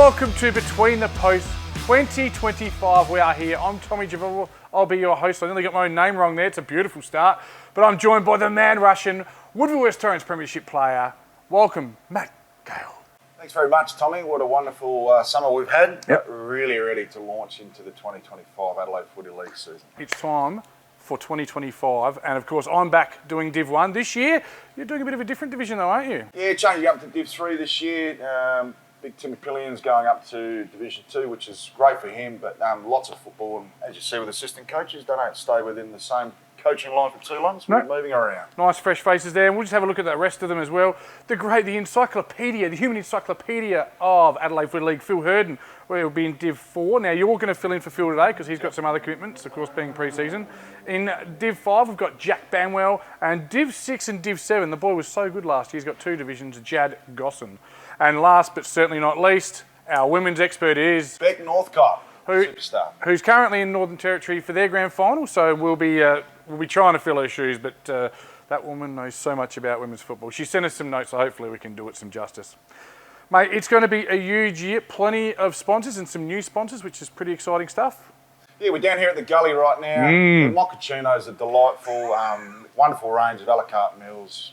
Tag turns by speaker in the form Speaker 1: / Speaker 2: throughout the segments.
Speaker 1: welcome to Between the Posts 2025. We are here. I'm Tommy Javell. I'll be your host. I nearly got my own name wrong there. It's a beautiful start. But I'm joined by the man Russian, Woodville West Torrens Premiership player. Welcome, Matt Gale.
Speaker 2: Thanks very much, Tommy. What a wonderful summer we've had.
Speaker 1: Yep.
Speaker 2: Really ready to launch into the 2025 Adelaide Footy League season.
Speaker 1: It's time for 2025. And of course, I'm back doing Div 1. This year, you're doing a bit of a different division though, aren't you?
Speaker 2: Yeah, changing up to Div 3 this year. Big Timmy Pillion's going up to Division 2, which is great for him, but lots of football. And as you see with assistant coaches, they don't stay within the same coaching line for too long, so we're moving around.
Speaker 1: Nice fresh faces there, and we'll just have a look at the rest of them as well. The encyclopedia, the human encyclopedia of Adelaide Footy League, Phil Hurden, will be in Div 4. Now, you're all going to fill in for Phil today because he's got some other commitments, of course, being pre-season. In Div 5, we've got Jack Banwell, and Div 6 and Div 7, the boy was so good last year, he's got two divisions, Jad Gosson. And last but certainly not least, our women's expert is
Speaker 2: Beck Northcott, superstar,
Speaker 1: who's currently in Northern Territory for their grand final. So we'll be trying to fill her shoes, but that woman knows so much about women's football. She sent us some notes, so hopefully we can do it some justice. Mate, it's going to be a huge year. Plenty of sponsors and some new sponsors, which is pretty exciting stuff.
Speaker 2: Yeah, we're down here at the Gully right now. The mochaccino's a delightful, wonderful range of a la carte meals.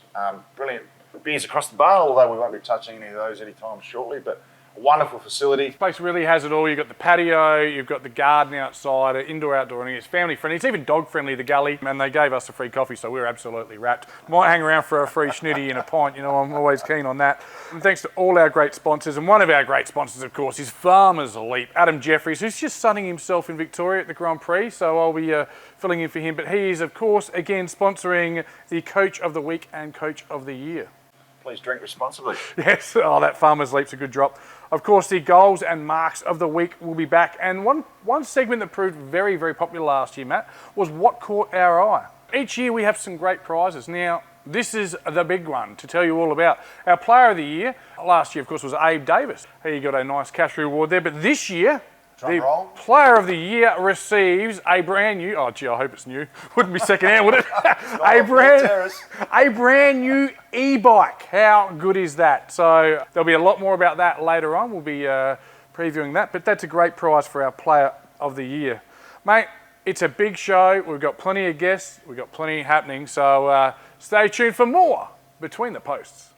Speaker 2: Brilliant beers across the bar, although we won't be touching any of those anytime shortly, but a wonderful facility.
Speaker 1: This place really has it all. You've got the patio, you've got the garden outside, indoor-outdoor, and it's family-friendly. It's even dog-friendly, the Gully, and they gave us a free coffee, so we're absolutely wrapped. Might hang around for a free schnitty and a pint, you know, I'm always keen on that. And thanks to all our great sponsors, and one of our great sponsors, of course, is Farmers Leap, Adam Jeffries, who's just sunning himself in Victoria at the Grand Prix, so I'll be filling in for him. But he is, of course, again, sponsoring the Coach of the Week and Coach of the Year.
Speaker 2: Please drink responsibly.
Speaker 1: Yes, that Farmers Leap's a good drop. Of course, the goals and marks of the week will be back. And one segment that proved very, very popular last year, Matt, was What Caught Our Eye. Each year we have some great prizes. Now, this is the big one to tell you all about. Our Player of the Year, last year, of course, was Abe Davis. He got a nice cash reward there. But this year, the Player of the Year receives a brand new, oh gee, I hope it's new. Wouldn't be second hand, would it? a brand new e-bike. How good is that? So there'll be a lot more about that later on. We'll be previewing that, but that's a great prize for our Player of the Year. Mate, it's a big show. We've got plenty of guests. We've got plenty happening. So stay tuned for more Between the Posts.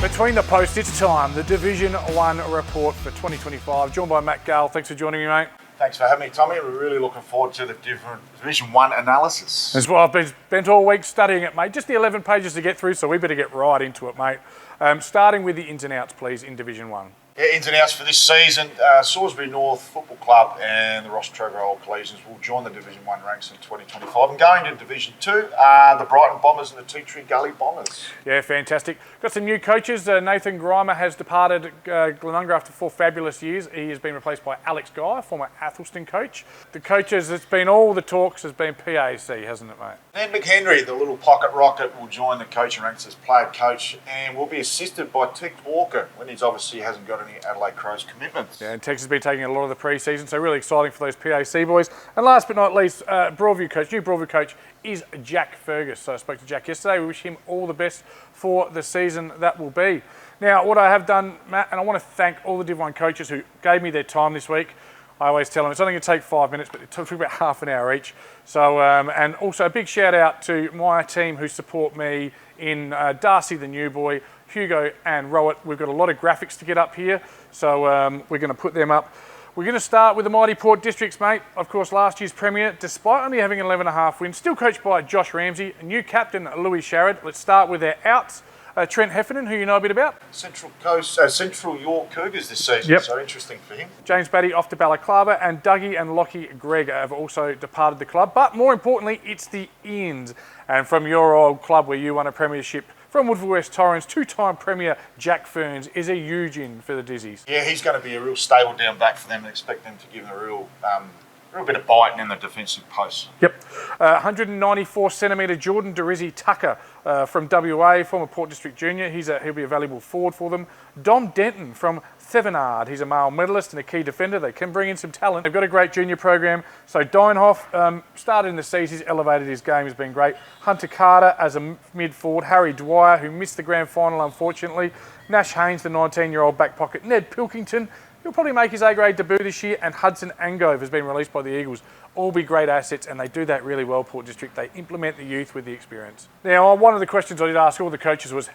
Speaker 1: Between the Posts, it's time. The Division 1 report for 2025. Joined by Matt Gale. Thanks for joining me, mate.
Speaker 2: Thanks for having me, Tommy. We're really looking forward to the Division 1 analysis.
Speaker 1: As well, I've been spent all week studying it, mate. Just the 11 pages to get through, so we better get right into it, mate. Starting with the ins and outs, please, in Division 1.
Speaker 2: Yeah, ins and outs for this season. Salisbury North Football Club and the Ross Trevor Old Collegians will join the Division 1 ranks in 2025. And going to Division 2, the Brighton Bombers and the Tea Tree Gully Bombers.
Speaker 1: Yeah, fantastic. Got some new coaches. Nathan Grimer has departed Glenunga after 4 fabulous years. He has been replaced by Alex Guy, former Athelston coach. The coaches, it's been all the talks, has been PAC, hasn't it, mate?
Speaker 2: Dan McHenry, the little pocket rocket, will join the coaching ranks as player coach and will be assisted by Tex Walker when he obviously hasn't got any Adelaide Crows commitments. Yeah,
Speaker 1: and Tex has been taking a lot of the pre-season, so really exciting for those PAC boys. And last but not least, new Broadview coach is Jack Fergus. So I spoke to Jack yesterday. We wish him all the best for the season that will be. Now, what I have done, Matt, and I want to thank all the Div 1 coaches who gave me their time this week. I always tell them it's only going to take 5 minutes, but it took about half an hour each. So, and also a big shout out to my team who support me in Darcy the New Boy, Hugo and Rowett. We've got a lot of graphics to get up here, so we're going to put them up. We're going to start with the mighty Port Districts, mate. Of course, last year's premier, despite only having 11.5 wins, still coached by Josh Ramsey, a new captain, Louis Sharrod. Let's start with their outs. Trent Heffernan, who you know a bit about.
Speaker 2: Central York Cougars this season,
Speaker 1: yep.
Speaker 2: So interesting for him.
Speaker 1: James Batty off to Balaclava, and Dougie and Lockie Gregg have also departed the club. But more importantly, it's the ins. And from your old club where you won a premiership From Woodville West Torrens, two-time Premier Jack Ferns is a huge in for the Dizzies.
Speaker 2: Yeah, he's going to be a real stable down back for them and expect them to give them a real bit of biting in the defensive post.
Speaker 1: Yep. 194 centimetre Jordan Derizzi Tucker from WA, former Port District Junior. He'll be a valuable forward for them. Dom Denton from Thevenard. He's a male medalist and a key defender. They can bring in some talent. They've got a great junior program. So Dienhoff started in the season. He's elevated his game. Has been great. Hunter Carter as a mid forward. Harry Dwyer, who missed the grand final unfortunately. Nash Haynes, the 19-year-old back pocket. Ned Pilkington, he'll probably make his A-grade debut this year, and Hudson Angove has been released by the Eagles. All be great assets, and they do that really well, Port District. They implement the youth with the experience. Now, one of the questions I did ask all the coaches was,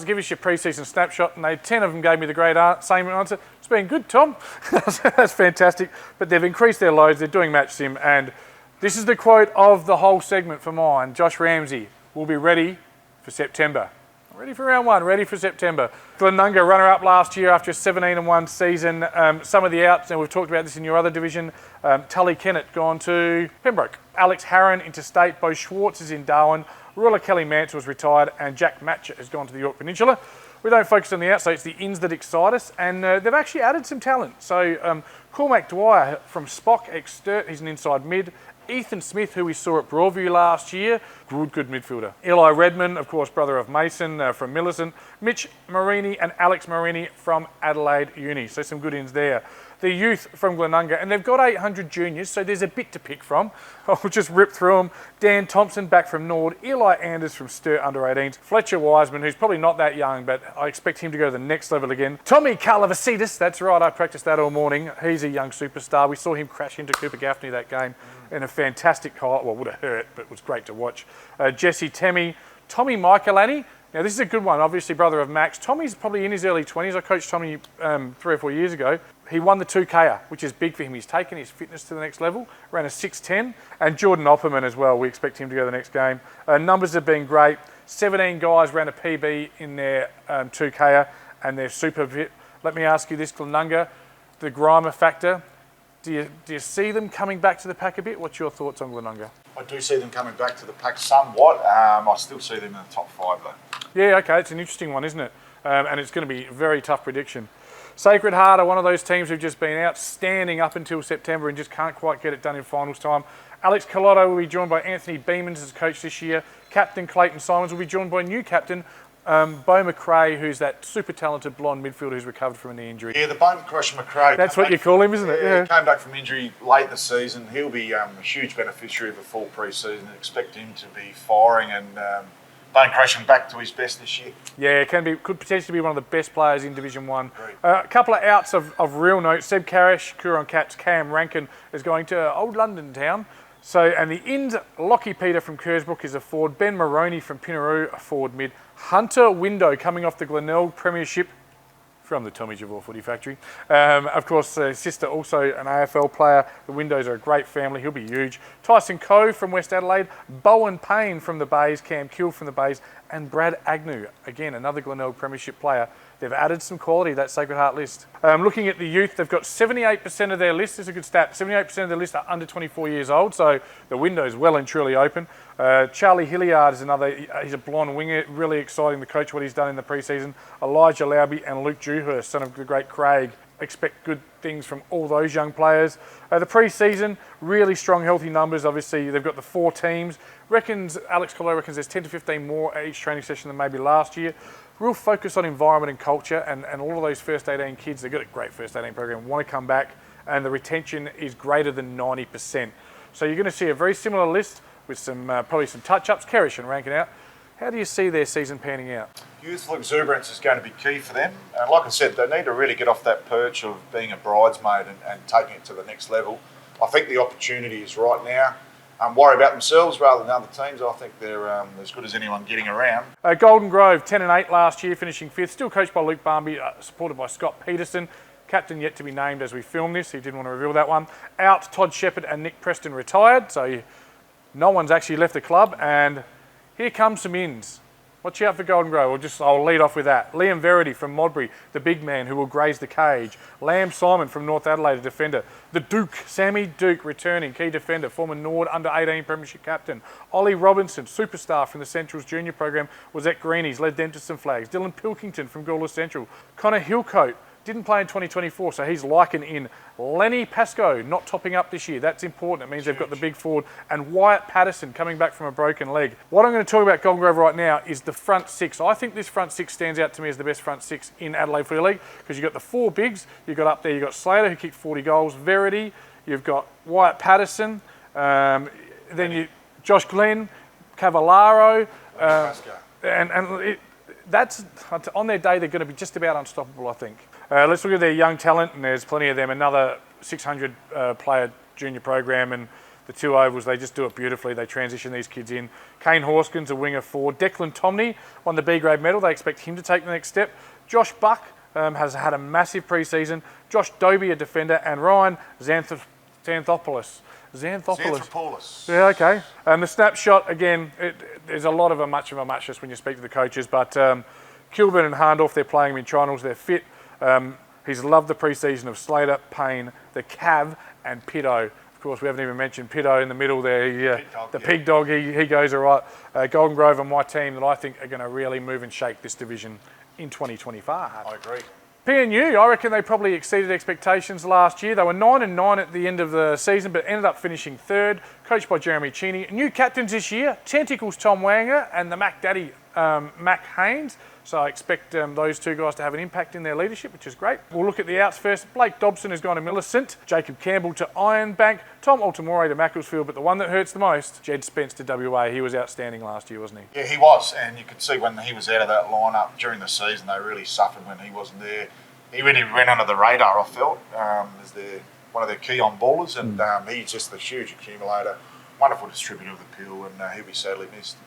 Speaker 1: give us your pre-season snapshot, and 10 of them gave me the same answer. It's been good, Tom. That's fantastic. But they've increased their loads, they're doing match sim, and this is the quote of the whole segment for mine. Josh Ramsey will be ready for September. Ready for round one, ready for September. Glenunga, runner-up last year after a 17-1 season. Some of the outs, and we've talked about this in your other division. Tully Kennett gone to Pembroke. Alex Harron interstate. Bo Schwartz is in Darwin. Rula Kelly Mansell's retired, and Jack Matchett has gone to the York Peninsula. We don't focus on the outs, so it's the ins that excite us, and they've actually added some talent. So Cormac Dwyer from Spock, ex-Sturt, he's an inside mid. Ethan Smith, who we saw at Broadview last year, good midfielder. Eli Redmond, of course, brother of Mason from Millicent. Mitch Marini and Alex Marini from Adelaide Uni. So some good ins there. The youth from Glenunga, and they've got 800 juniors, so there's a bit to pick from. I'll just rip through them. Dan Thompson back from Nord. Eli Anders from Sturt under 18s. Fletcher Wiseman, who's probably not that young, but I expect him to go to the next level again. Tommy Calavasitis, that's right, I practiced that all morning. He's a young superstar. We saw him crash into Cooper Gaffney that game in a fantastic highlight. Well, would have hurt, but it was great to watch. Jesse Temmie, Tommy Michaelani. Now, this is a good one, obviously brother of Max. Tommy's probably in his early 20s. I coached Tommy 3 or 4 years ago. He won the 2K, which is big for him. He's taken his fitness to the next level, ran a 6:10. And Jordan Opperman as well. We expect him to go to the next game. Numbers have been great. 17 guys ran a PB in their 2K, and they're super fit. Let me ask you this, Glenunga, the Grimer factor. Do you see them coming back to the pack a bit? What's your thoughts on Glenunga?
Speaker 2: I do see them coming back to the pack somewhat. I still see them in the top 5 though.
Speaker 1: Yeah, okay, it's an interesting one, isn't it? And it's going to be a very tough prediction. Sacred Heart are one of those teams who've just been outstanding up until September and just can't quite get it done in finals time. Alex Collotto will be joined by Anthony Beamans as coach this year. Captain Clayton Simons will be joined by new captain Bo McRae, who's that super talented blonde midfielder who's recovered from a knee injury.
Speaker 2: Yeah, the Bone Crusher McRae.
Speaker 1: That's what you call him, isn't it?
Speaker 2: Yeah, he came back from injury late in the season. He'll be a huge beneficiary of a full pre-season. Expect him to be firing and Bone Crusher back to his best this year.
Speaker 1: Yeah, could potentially be one of the best players in Division 1. A couple of outs of real note. Seb Carish, Coorong Cats, Cam Rankin is going to Old London Town. So, and the ins, Lockie Peter from Kersbrook is a forward. Ben Maroney from Pinaroo, a forward mid. Hunter Window coming off the Glenelg Premiership from the Tommy Javor Footy Factory. Of course, sister also an AFL player. The Windows are a great family. He'll be huge. Tyson Coe from West Adelaide. Bowen Payne from the Bays. Cam Kill from the Bays. And Brad Agnew, again, another Glenelg Premiership player. They've added some quality to that Sacred Heart list. Looking at the youth, they've got 78% of their list. This is a good stat. 78% of their list are under 24 years old, so the window's well and truly open. Charlie Hilliard is another. He's a blonde winger, really exciting. The coach, what he's done in the pre-season. Elijah Lauby and Luke Dewhurst, son of the great Craig. Expect good things from all those young players. The pre-season, really strong, healthy numbers. Obviously, they've got the 4 teams. Alex Collo reckons there's 10 to 15 more at each training session than maybe last year. Real focus on environment and culture, and all of those first 18 kids, they've got a great first 18 program, want to come back, and the retention is greater than 90%. So you're going to see a very similar list with some probably some touch-ups, Kerrish and ranking out. How do you see their season panning out?
Speaker 2: Youthful exuberance is going to be key for them. And like I said, they need to really get off that perch of being a bridesmaid and taking it to the next level. I think the opportunity is right now. Worry about themselves rather than other teams. I think they're as good as anyone getting around. Golden Grove, 10-8 last year, finishing 5th. Still coached by Luke Barmby, supported by Scott Peterson. Captain yet to be named as we film this. He didn't want to reveal that one. Out, Todd Shepherd and Nick Preston retired. So no one's actually left the club. And here comes some ins.
Speaker 1: Watch out for Golden Grove. I'll lead off with that. Liam Verity from Modbury, the big man who will graze the cage. Lamb Simon from North Adelaide, a defender. The Duke, Sammy Duke, returning, key defender, former Nord under-18 Premiership captain. Ollie Robinson, superstar from the Central's junior program, was at Greenies, led them to some flags. Dylan Pilkington from Gawler Central. Connor Hillcoat, didn't play in 2024, so he's liking in. Lenny Pascoe not topping up this year. That's important. It means they've got the big forward. And Wyatt Patterson coming back from a broken leg. What I'm going to talk about Golden Grove right now is the front six. I think this front six stands out to me as the best front six in Adelaide Footy League because you've got the four bigs. You've got up there, you've got Slater, who kicked 40 goals, Verity, you've got Wyatt Patterson, Josh Glenn, Cavallaro, that's on their day, they're going to be just about unstoppable, I think. Let's look at their young talent, and there's plenty of them. Another 600 player junior program, and the two ovals, they just do it beautifully. They transition these kids in. Kane Horskins, a winger forward. Declan Tomney won the B grade medal. They expect him to take the next step. Josh Buck has had a massive pre-season. Josh Dobie, a defender, and Ryan Xanthopoulos. Yeah, okay. The snapshot, again, there's a lot of a muchness when you speak to the coaches, but Kilburn and Harndorf, they're playing him in trials, they're fit. He's loved the pre-season of Slater, Payne, the Cav, and Pitto. Of course, we haven't even mentioned Pitto in the middle there. Pig dog, he goes all right. Golden Grove are my team that I think are going to really move and shake this division in 2025.
Speaker 2: I agree.
Speaker 1: PNU, I reckon they probably exceeded expectations last year. They were 9-9 at the end of the season, but ended up finishing third, coached by Jeremy Cheney. New captains this year, Tentacles Tom Wanger and the Mac Daddy Mac Haynes. So I expect those two guys to have an impact in their leadership, which is great. We'll look at the outs first. Blake Dobson has gone to Millicent, Jacob Campbell to Ironbank, Tom Altamore to Macclesfield, but the one that hurts the most, Jed Spence to WA. He was outstanding last year, wasn't he?
Speaker 2: Yeah, he was, and you could see when he was out of that lineup during the season, they really suffered when he wasn't there. He really went under the radar, I felt, as one of their key on ballers, and he's just a huge accumulator, wonderful distributor of the pill, and he'll be sadly missed.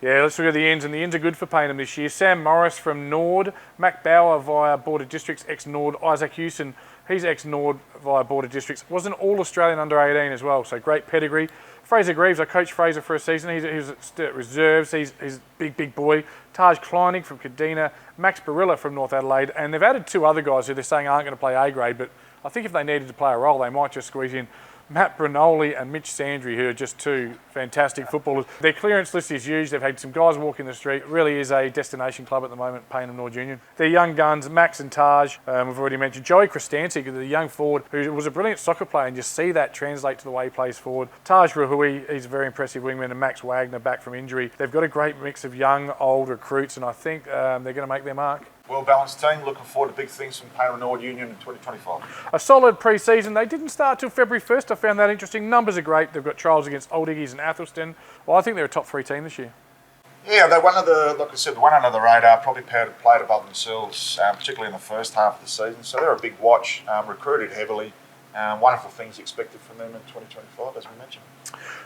Speaker 1: Yeah, let's look at the ends, and the ends are good for Payneham this year. Sam Morris from Nord, Mac Bauer via Border Districts, ex-Nord, Isaac Hewson, he's ex-Nord via Border Districts, was an All-Australian under-18 as well, so great pedigree. Fraser Greaves, I coached Fraser for a season, he was at reserves, he's big boy. Taj Kleinig from Kadina, Max Barilla from North Adelaide, and they've added two other guys who they're saying aren't going to play A grade, but I think if they needed to play a role, they might just squeeze in Matt Brinoli and Mitch Sandry, who are just two fantastic footballers. Their clearance list is huge. They've had some guys walk in the street. It really is a destination club at the moment, Payneham Nord Union. Their young guns, Max and Taj, we've already mentioned. Joey Kristancic, the young forward, who was a brilliant soccer player, and you see that translate to the way he plays forward. Taj Rahui, he's a very impressive wingman, and Max Wagner back from injury. They've got a great mix of young, old recruits, and I think they're going to make their mark.
Speaker 2: Well-balanced team, looking forward to big things from Payneham Nord Union in 2025.
Speaker 1: A solid pre-season. They didn't start till February 1st. I found that interesting. Numbers are great. They've got trials against Old Iggies and Athelston. Well, I think they're a top 3 team this year.
Speaker 2: Yeah, they're one under the radar, probably played above themselves, particularly in the first half of the season. So they're a big watch, recruited heavily. Wonderful things expected from them in 2025, as we mentioned.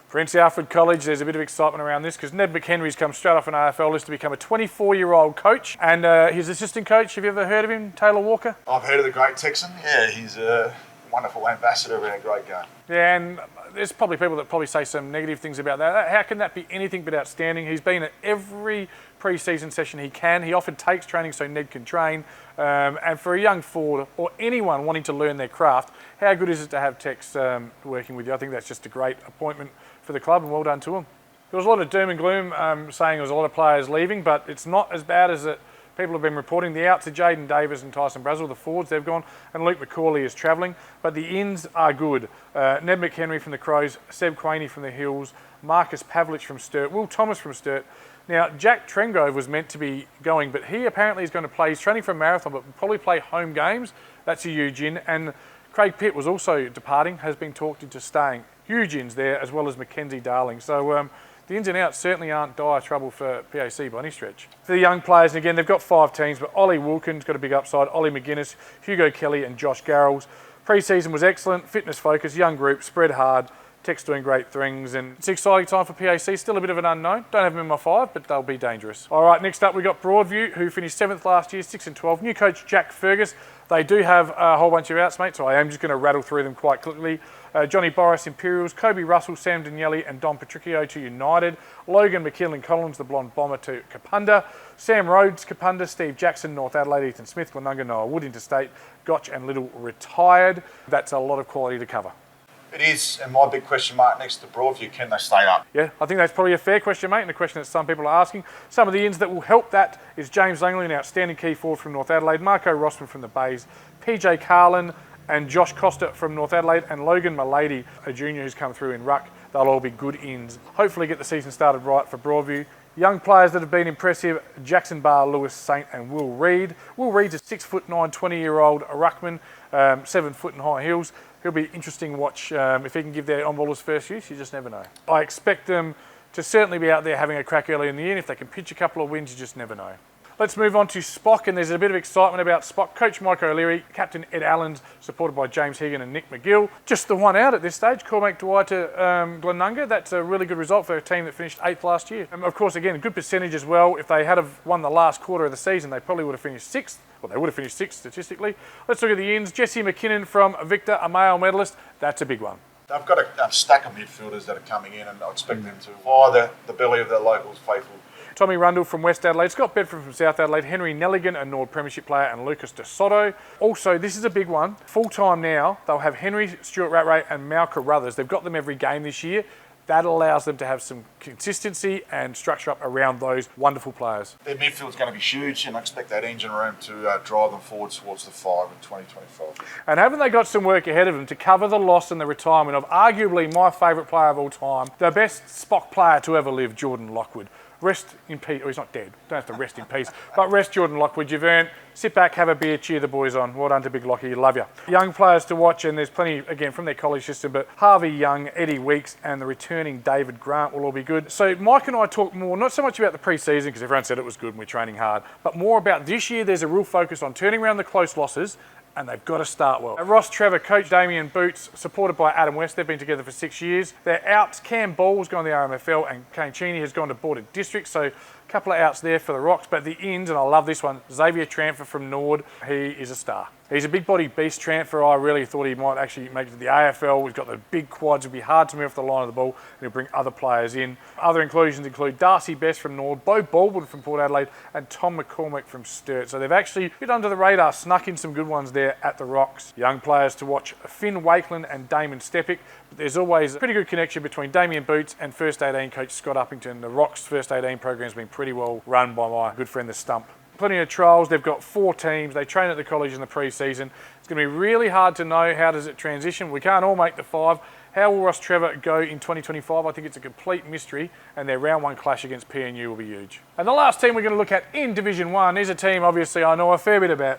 Speaker 1: Prince Alfred College, there's a bit of excitement around this because Ned McHenry's come straight off an AFL list to become a 24-year-old coach. And his assistant coach, have you ever heard of him, Taylor Walker?
Speaker 2: I've heard of the great Texan. Yeah, he's a wonderful ambassador and a great game.
Speaker 1: Yeah, and there's probably people that probably say some negative things about that. How can that be anything but outstanding? He's been at every pre-season session he can. He often takes training so Ned can train. And for a young forward or anyone wanting to learn their craft, how good is it to have Tex working with you? I think that's just a great appointment for the club, and well done to him. There was a lot of doom and gloom saying there was a lot of players leaving, but it's not as bad as it. People have been reporting. The outs are Jaden Davis and Tyson Brazel, the forwards, they've gone, and Luke McCauley is travelling. But the ins are good. Ned McHenry from the Crows, Seb Quaney from the Hills, Marcus Pavlich from Sturt, Will Thomas from Sturt. Now, Jack Trengove was meant to be going, but he apparently is going to play. He's training for a marathon, but will probably play home games. That's a huge in. And Craig Pitt was also departing, has been talked into staying. Huge ins there, as well as Mackenzie Darling. So the ins and outs certainly aren't dire trouble for PAC by any stretch. For the young players, and again, they've got 5 teams, but Ollie Wilkins got a big upside, Ollie McGuinness, Hugo Kelly and Josh Garrels. Pre-season was excellent, fitness focused, young group, spread hard. Tech's doing great things, and it's an exciting time for PAC. Still a bit of an unknown. Don't have them in my 5, but they'll be dangerous. All right, next up we got Broadview, who finished 7th last year, 6 and 12. New coach Jack Fergus. They do have a whole bunch of outs, mate, so I am just going to rattle through them quite quickly. Johnny Boris, Imperials, Kobe Russell, Sam Daniele and Dom Patricio to United, Logan McKinley Collins, the Blonde Bomber to Kapunda, Sam Rhodes, Kapunda, Steve Jackson, North Adelaide, Ethan Smith, Glenunga, Noah Wood, Interstate, Gotch and Little retired. That's a lot of quality to cover.
Speaker 2: It is, and my big question mark next to Broadview, can they stay up?
Speaker 1: Yeah, I think that's probably a fair question, mate, and a question that some people are asking. Some of the ins that will help that is James Langley, an outstanding key forward from North Adelaide, Marco Rossman from the Bays, PJ Carlin and Josh Costa from North Adelaide, and Logan Malady, a junior who's come through in ruck. They'll all be good ins. Hopefully get the season started right for Broadview. Young players that have been impressive, Jackson Barr, Lewis Saint and Will Reid. Will Reid's a 6'9", 20-year-old ruckman, 7 foot in high heels. He'll be interesting to watch if he can give their on-ballers first use. You just never know. I expect them to certainly be out there having a crack early in the year. And if they can pitch a couple of wins, you just never know. Let's move on to Spock, and there's a bit of excitement about Spock. Coach Mike O'Leary, Captain Ed Allens, supported by James Higgin and Nick McGill. Just the one out at this stage, Cormac Dwight to Glenunga. That's a really good result for a team that finished 8th last year. And of course, again, a good percentage as well. If they had have won the last quarter of the season, they probably would have finished 6th. Well, they would have finished 6th statistically. Let's look at the ins. Jesse McKinnon from Victor, a male medalist. That's a big one.
Speaker 2: They've got a stack of midfielders that are coming in, and I expect them to fire the belly of their locals faithful.
Speaker 1: Tommy Rundle from West Adelaide, Scott Bedford from South Adelaide, Henry Nelligan, a Nord Premiership player, and Lucas De Soto. Also, this is a big one. Full-time now, they'll have Henry, Stuart Rattray and Mal Carruthers. They've got them every game this year. That allows them to have some consistency and structure up around those wonderful players.
Speaker 2: Their midfield's going to be huge, and I expect that engine room to drive them forward towards the 5 in 2025.
Speaker 1: And haven't they got some work ahead of them to cover the loss and the retirement of arguably my favourite player of all time, the best Spock player to ever live, Jordan Lockwood. Rest in peace. Oh, he's not dead. Don't have to rest in peace. But rest Jordan Lockwood. You've earned. Sit back, have a beer, cheer the boys on. Well done to Big Lockie. Love you. Young players to watch, and there's plenty, again, from their college system, but Harvey Young, Eddie Weeks, and the returning David Grant will all be good. So Mike and I talk more, not so much about the pre-season, because everyone said it was good and we're training hard, but more about this year. There's a real focus on turning around the close losses, and they've got to start well. Ross Trevor, coach Damien Boots, supported by Adam West. They've been together for 6 years. They're outs. Cam Ball's gone to the RMFL, and Kane Cheney has gone to Border District. So a couple of outs there for the Rocks. But the ins, and I love this one, Xavier Transfer from Nord. He is a star. He's a big body beast transfer. I really thought he might actually make it to the AFL. He's got the big quads. It'll be hard to move off the line of the ball, and he'll bring other players in. Other inclusions include Darcy Best from Nord, Bo Baldwin from Port Adelaide, and Tom McCormick from Sturt. So they've actually been under the radar, snuck in some good ones there at the Rocks. Young players to watch, Finn Wakeland and Damon Stepick. But there's always a pretty good connection between Damien Boots and First 18 coach Scott Uppington. The Rocks First 18 program's been pretty well run by my good friend the Stump. Plenty of trials. They've got 4 teams. They train at the college in the pre-season. It's going to be really hard to know how does it transition. We can't all make the 5. How will Ross Trevor go in 2025? I think it's a complete mystery, and their round 1 clash against PNU will be huge. And the last team we're going to look at in Division 1 is a team obviously I know a fair bit about.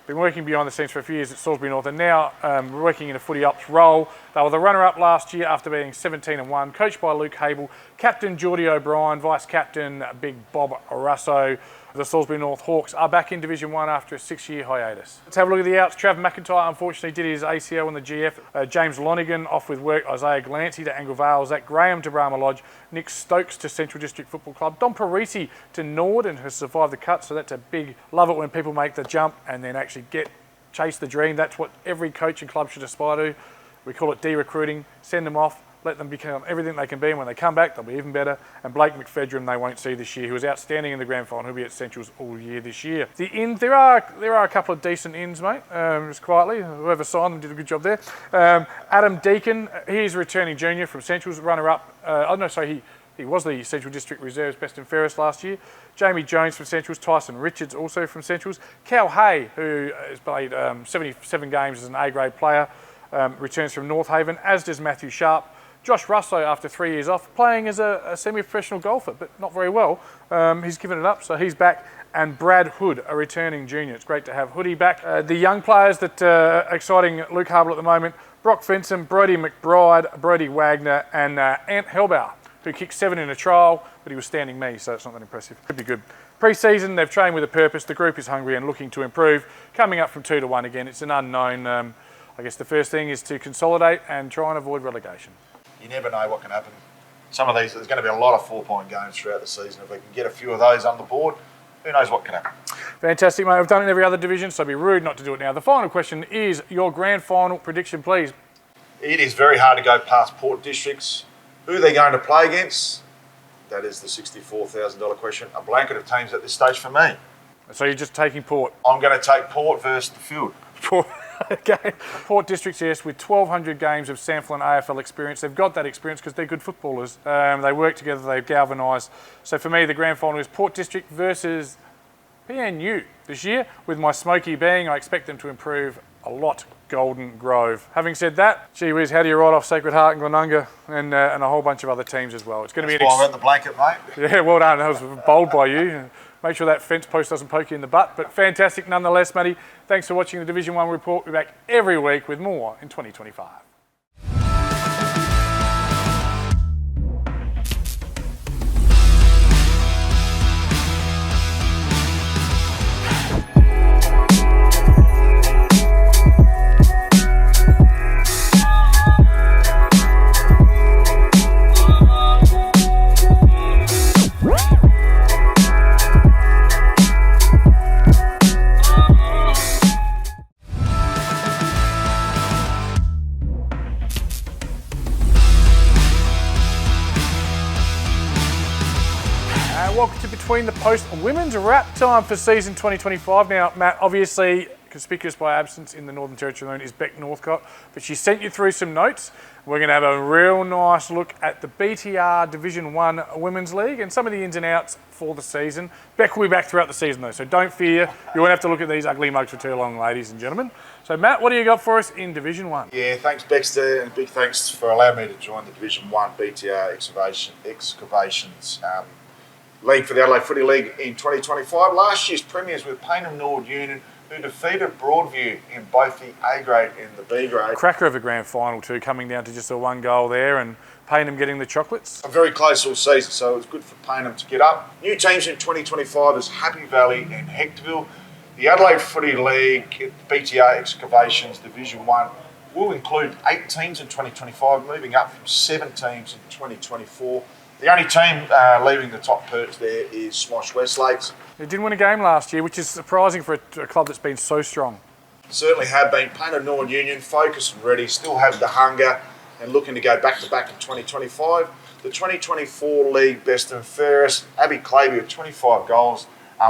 Speaker 1: Been working behind the scenes for a few years at Salisbury North, and now working in a footy ops role. They were the runner-up last year after being 17-1, coached by Luke Hable, captain Geordie O'Brien, vice-captain Big Bob Russo. The Salisbury North Hawks are back in Division 1 after a 6-year hiatus. Let's have a look at the outs. Trav McIntyre unfortunately did his ACL in the GF. James Lonigan off with work. Isaiah Glancy to Angle Vale. Zach Graham to Brahma Lodge. Nick Stokes to Central District Football Club. Dom Parisi to Nord and has survived the cut, so that's a big... Love it when people make the jump and then actually chase the dream. That's what every coach and club should aspire to. We call it de-recruiting. Send them off. Let them become everything they can be, and when they come back, they'll be even better. And Blake McFedrin, they won't see this year, who was outstanding in the grand final. He'll be at Centrals all year this year. The ins, there are a couple of decent ins, mate. Just quietly, whoever signed them did a good job there. Adam Deacon, he's a returning junior from Centrals, runner-up. He was the Central District Reserves best and fairest last year. Jamie Jones from Centrals, Tyson Richards also from Centrals. Cal Hay, who has played 77 games as an A-grade player, returns from North Haven, as does Matthew Sharp. Josh Russo, after 3 years off, playing as a semi-professional golfer, but not very well. He's given it up, so he's back. And Brad Hood, a returning junior. It's great to have Hoodie back. The young players that are exciting Luke Harble at the moment, Brock Fenson, Brody McBride, Brody Wagner, and Ant Helbauer, who kicked 7 in a trial, but he was standing me, so it's not that impressive. Could be good. Pre-season, they've trained with a purpose. The group is hungry and looking to improve. Coming up from 2 to 1 again. It's an unknown. I guess the first thing is to consolidate and try and avoid relegation.
Speaker 2: you never know what can happen. Some of these, there's going to be a lot of 4-point games throughout the season. If we can get a few of those on the board, who knows what can happen.
Speaker 1: Fantastic, mate. I've done it in every other division, so it'd be rude not to do it now. The final question is your grand final prediction, please.
Speaker 2: It is very hard to go past Port Districts. Who they're going to play against, that is the $64,000 question. A blanket of teams at this stage for me.
Speaker 1: So you're just taking Port?
Speaker 2: I'm going to take Port versus the Field.
Speaker 1: Okay. Port Districts, yes, with 1,200 games of SANFL and AFL experience. They've got that experience because they're good footballers. They work together, they've galvanised. So for me, the grand final is Port District versus PNU this year. With my Smoky being, I expect them to improve a lot. Golden Grove. Having said that, gee whiz, how do you write off Sacred Heart and Glenunga and a whole bunch of other teams as well? It's going to be
Speaker 2: why I went the blanket, mate.
Speaker 1: Yeah, well done. That was bold by you. Make sure that fence post doesn't poke you in the butt. But fantastic nonetheless, Matty. Thanks for watching the Division 1 report. We'll be back every week with more in 2025. Welcome to Between the Post Women's Wrap time for season 2025. Now, Matt, obviously conspicuous by absence in the Northern Territory is Beck Northcott, but she sent you through some notes. We're going to have a real nice look at the BTR Division 1 Women's League and some of the ins and outs for the season. Beck will be back throughout the season though, so don't fear. You won't have to look at these ugly mugs for too long, ladies and gentlemen. So Matt, what do you got for us in Division 1?
Speaker 2: Yeah, thanks Baxter, and big thanks for allowing me to join the Division 1 BTR Excavations League for the Adelaide Footy League in 2025. Last year's premiers with Payneham Nord Union, who defeated Broadview in both the A grade and the B grade.
Speaker 1: Cracker of a grand final too, coming down to just a one goal there, and Payneham getting the chocolates.
Speaker 2: A very close all season, so it was good for Payneham to get up. New teams in 2025 is Happy Valley and Hectorville. The Adelaide Footy League, BTR Excavations Division 1, will include 8 teams in 2025, moving up from 7 teams in 2024. The only team leaving the top perch there is Smosh Westlakes.
Speaker 1: They didn't win a game last year, which is surprising for a club that's been so strong.
Speaker 2: Certainly have been. Payneham Nord Union, focused and ready, still have the hunger and looking to go back-to-back in 2025. The 2024 League Best and Fairest, Abby Claby with 25 goals,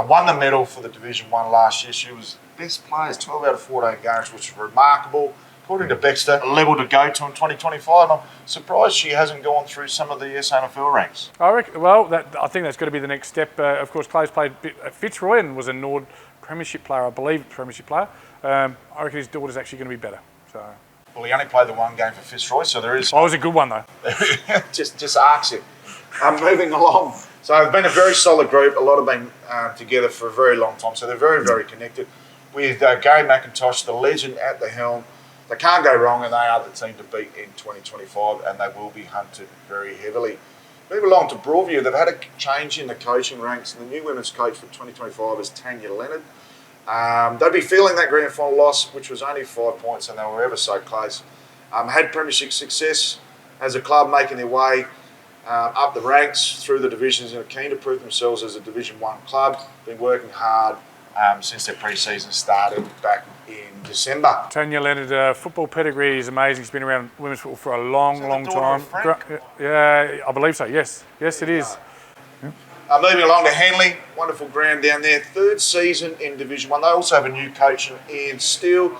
Speaker 2: won the medal for the Division 1 last year. She was best players, 12 out of 14 games, which is remarkable. According to Baxter, a level to go to in 2025. I'm surprised she hasn't gone through some of the SANFL ranks.
Speaker 1: I reckon, well, I think that's got to be the next step. Of course, Clay's played at Fitzroy and was a Nord Premiership player, I believe, Premiership player. I reckon his daughter's actually going to be better. So.
Speaker 2: Well, he only played the one game for Fitzroy, so there is...
Speaker 1: Oh, it was a good one, though.
Speaker 2: just arcs him. Moving along. So it's been a very solid group. A lot have been together for a very long time, so they're very, very connected. With Gary McIntosh, the legend at the helm, they can't go wrong, and they are the team to beat in 2025, and they will be hunted very heavily. Move along to Broadview. They've had a change in the coaching ranks, and the new women's coach for 2025 is Tanya Leonard. They'd be feeling that grand final loss, which was only 5 points, and they were ever so close. Had premiership success as a club, making their way up the ranks through the divisions, and are keen to prove themselves as a Division 1 club. Been working hard since their pre-season started back in December.
Speaker 1: Tanya Leonard, football pedigree is amazing. She's been around women's football for a long, long time. Yeah, I believe so. Yes, it is.
Speaker 2: Moving along to Henley, wonderful ground down there. 3rd season in Division 1. They also have a new coach in Ian Steele.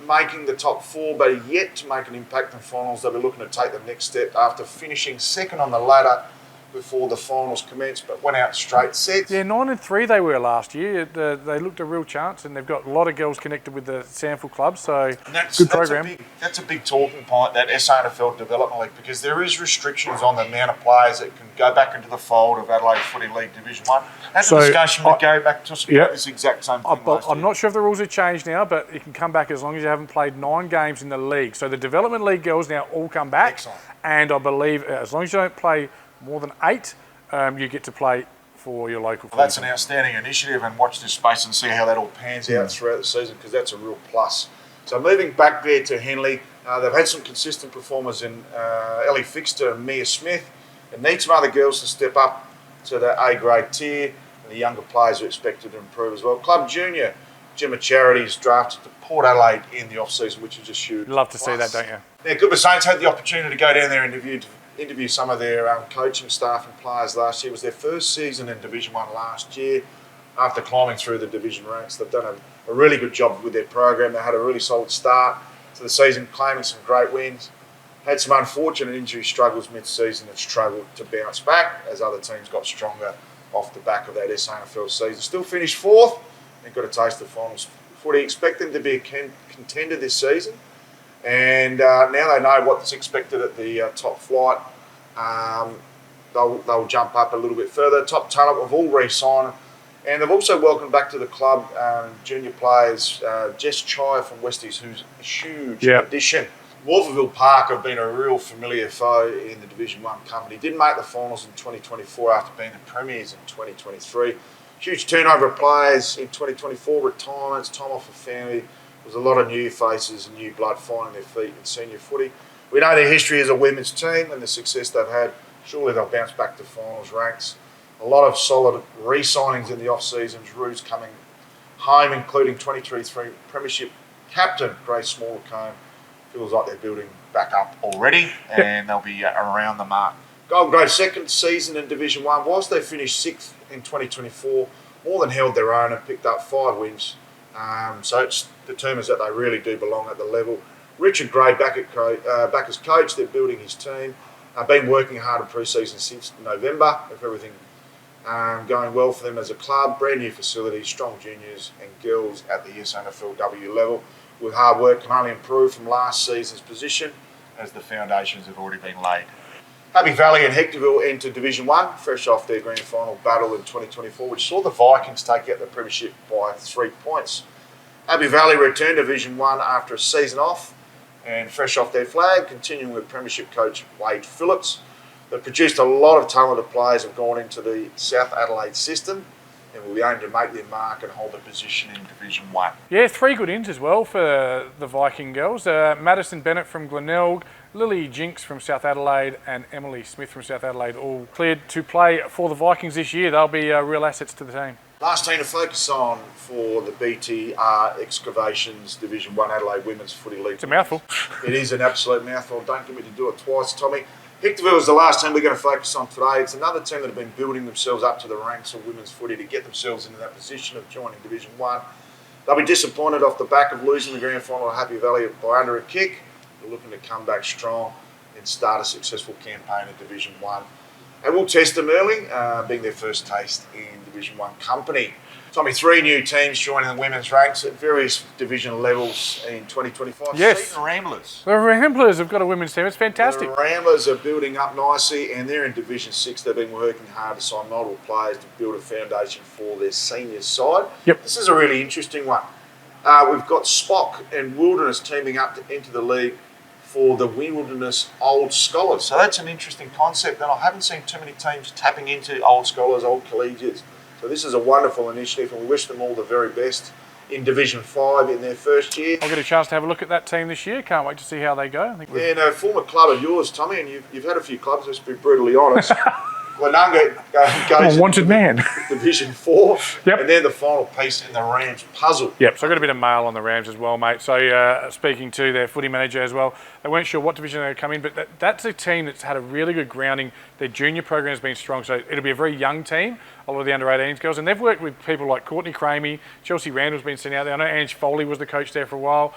Speaker 2: Making the top 4, but yet to make an impact in finals. They'll be looking to take the next step after finishing 2nd on the ladder before the finals commenced, but went out straight sets.
Speaker 1: Yeah, 9-3 they were last year. They looked a real chance, and they've got a lot of girls connected with the SANFL club, so good program.
Speaker 2: That's a big talking point, that SANFL Development League, because there is restrictions on the amount of players that can go back into the fold of Adelaide Footy League Division 1. Had a discussion with Gary back to us about this exact same thing
Speaker 1: I'm not sure if the rules have changed now, but you can come back as long as you haven't played 9 games in the league. So the Development League girls now all come back.
Speaker 2: Excellent.
Speaker 1: And I believe as long as you don't play more than 8, you get to play for your local.
Speaker 2: Well, that's an outstanding initiative, and watch this space and see how that all pans out throughout the season, because that's a real plus. So moving back there to Henley, They've had some consistent performers in Ellie Fixter and Mia Smith. It needs some other girls to step up to the A-grade tier, and the younger players are expected to improve as well. Club Junior, Gemma Charities drafted to Port Adelaide in the off-season, which is just huge.
Speaker 1: Love to see that, don't you?
Speaker 2: Yeah, Goodman Saints had the opportunity to go down there and interview some of their coaching staff and players last year. It was their first season in Division 1 last year. After climbing through the division ranks, they've done a really good job with their program. They had a really solid start to the season, claiming some great wins. Had some unfortunate injury struggles mid-season and struggled to bounce back as other teams got stronger off the back of that SANFL season. Still finished fourth and got a taste of finals footy. Expect them to be a contender this season. And now they know what's expected at the top flight. They'll jump up a little bit further. Top talent have all re-signed. And they've also welcomed back to the club junior players, Jess Chai from Westies, who's a huge addition. Wolferville Park have been a real familiar foe in the Division 1 company. Didn't make the finals in 2024 after being the premiers in 2023. Huge turnover of players in 2024, retirements, time off for family. There's a lot of new faces and new blood finding their feet in senior footy. We know their history as a women's team and the success they've had. Surely they'll bounce back to finals ranks. A lot of solid re-signings in the off-seasons. Roos coming home, including 2023 Premiership captain Grace Smallcombe. Feels like they're building back up already, and they'll be around the mark. Golden Grove's second season in Division 1, whilst they finished 6th in 2024, more than held their own and picked up 5 wins. So it determines that they really do belong at the level. Richard Gray back as coach. They're building his team. Been working hard in pre-season since November, if everything going well for them as a club. Brand new facilities, strong juniors and girls at the SANFLW level. With hard work can only improve from last season's position as the foundations have already been laid. Happy Valley and Hectorville entered Division 1, fresh off their grand final battle in 2024, which saw the Vikings take out the premiership by 3 points. Happy Valley returned to Division 1 after a season off and fresh off their flag, continuing with premiership coach Wade Phillips. They've produced a lot of talented players who have gone into the South Adelaide system and will be aimed to make their mark and hold a position in Division 1.
Speaker 1: Yeah, 3 good ins as well for the Viking girls. Madison Bennett from Glenelg, Lily Jinks from South Adelaide and Emily Smith from South Adelaide all cleared to play for the Vikings this year. They'll be real assets to the team.
Speaker 2: Last team to focus on for the BTR Excavations Division 1 Adelaide Women's Footy League.
Speaker 1: It's a mouthful.
Speaker 2: It is an absolute mouthful. Don't get me to do it twice, Tommy. Hectorville is the last team we're going to focus on today. It's another team that have been building themselves up to the ranks of women's footy to get themselves into that position of joining Division 1. They'll be disappointed off the back of losing the grand final at Happy Valley by under a kick. They're looking to come back strong and start a successful campaign in Division 1. And we'll test them early, being their first taste in Division 1 company. Tommy, 3 new teams joining the women's ranks at various division levels in 2025.
Speaker 1: Yes.
Speaker 2: Seton Ramblers.
Speaker 1: The Ramblers have got a women's team. It's fantastic.
Speaker 2: The Ramblers are building up nicely, and they're in Division 6. They've been working hard to sign multiple players to build a foundation for their senior side.
Speaker 1: Yep.
Speaker 2: This is a really interesting one. We've got Spock and Wilderness teaming up to enter the league for the Wilderness Old Scholars. So that's an interesting concept, and I haven't seen too many teams tapping into old scholars, old collegiates. So this is a wonderful initiative, and we wish them all the very best in Division 5 in their first year.
Speaker 1: I'll get a chance to have a look at that team this year. Can't wait to see how they go. I think
Speaker 2: and a former club of yours, Tommy, and you've had a few clubs, let's be brutally honest. Glenunga goes
Speaker 1: wanted man.
Speaker 2: Division 4,
Speaker 1: Yep.
Speaker 2: and they're the final piece in the Rams puzzle.
Speaker 1: Yep, so I've got a bit of mail on the Rams as well, mate. So speaking to their footy manager as well, they weren't sure what division they would come in, but that's a team that's had a really good grounding. Their junior program has been strong, so it'll be a very young team, a lot of the under-18s girls, and they've worked with people like Courtney Cramey, Chelsea Randall's been sent out there. I know Ange Foley was the coach there for a while.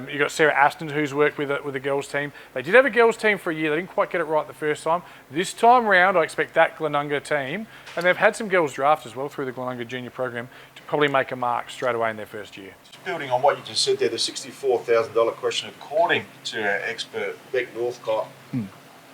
Speaker 1: You've got Sarah Aston, who's worked with the girls team. They did have a girls team for a year. They didn't quite get it right the first time. This time round, I expect that Glenunga team, and they've had some girls draft as well through the Glenunga junior program, to probably make a mark straight away in their first year.
Speaker 2: Just building on what you just said there, the $64,000 question, according to our expert Beck Northcott,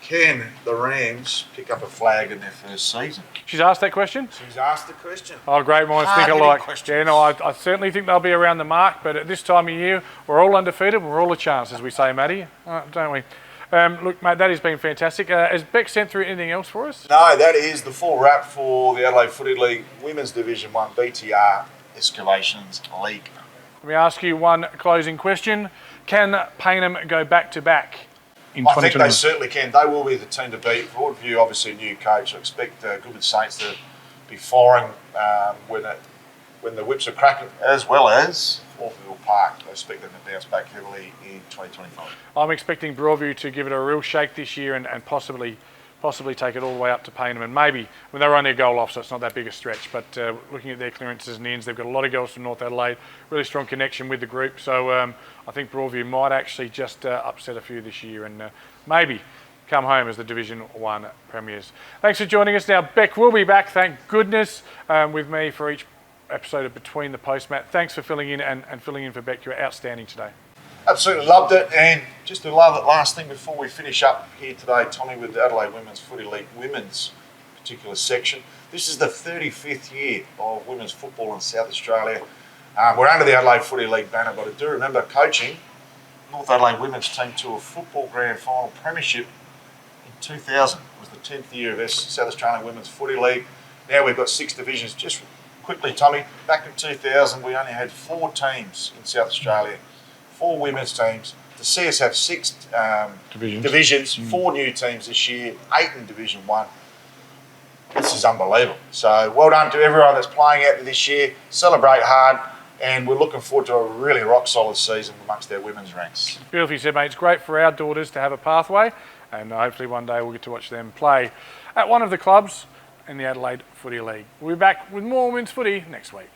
Speaker 2: can the Rams pick up a flag in their first season?
Speaker 1: She's asked that question?
Speaker 2: She's asked the question.
Speaker 1: Oh, great minds think alike. Yeah, no, I certainly think they'll be around the mark, but at this time of year, we're all undefeated, we're all a chance, as we say, Matty, don't we? Look, mate, that has been fantastic. Has Beck sent through anything else for us?
Speaker 2: No, that is the full wrap for the Adelaide Footy League Women's Division 1 BTR Excavations League.
Speaker 1: Let me ask you one closing question. Can Payneham go back-to-back in
Speaker 2: I think
Speaker 1: 2021?
Speaker 2: they certainly can. They will be the team to beat. Broadview, obviously a new coach. I expect Goodwood Saints to be firing when the whips are cracking, as well as Fortville Park. I expect them to bounce back heavily in 2025.
Speaker 1: I'm expecting Broadview to give it a real shake this year and possibly take it all the way up to Payneham, and maybe when they're only a goal off, so it's not that big a stretch. But looking at their clearances and ins, they've got a lot of girls from North Adelaide, really strong connection with the group. So I think Broadview might actually just upset a few this year and maybe come home as the Division 1 premiers. Thanks for joining us. Now, Beck will be back, thank goodness, with me for each episode of Between the Post, Matt. Thanks for filling in and filling in for Beck. You were outstanding today.
Speaker 2: Absolutely loved it, and just to last thing before we finish up here today, Tommy, with the Adelaide Women's Footy League Women's particular section. This is the 35th year of women's football in South Australia. We're under the Adelaide Footy League banner, but I do remember coaching North Adelaide women's team to a football grand final premiership in 2000. It was the 10th year of South Australian Women's Footy League. Now we've got 6 divisions. Just quickly, Tommy, back in 2000, we only had 4 teams in South Australia. 4 women's teams. To see us have 6 divisions, 4 new teams this year, 8 in Division 1. This is unbelievable. So well done to everyone that's playing out there this year. Celebrate hard, and we're looking forward to a really rock-solid season amongst our women's ranks.
Speaker 1: Beautifully said, mate. It's great for our daughters to have a pathway, and hopefully one day we'll get to watch them play at one of the clubs in the Adelaide Footy League. We'll be back with more women's footy next week.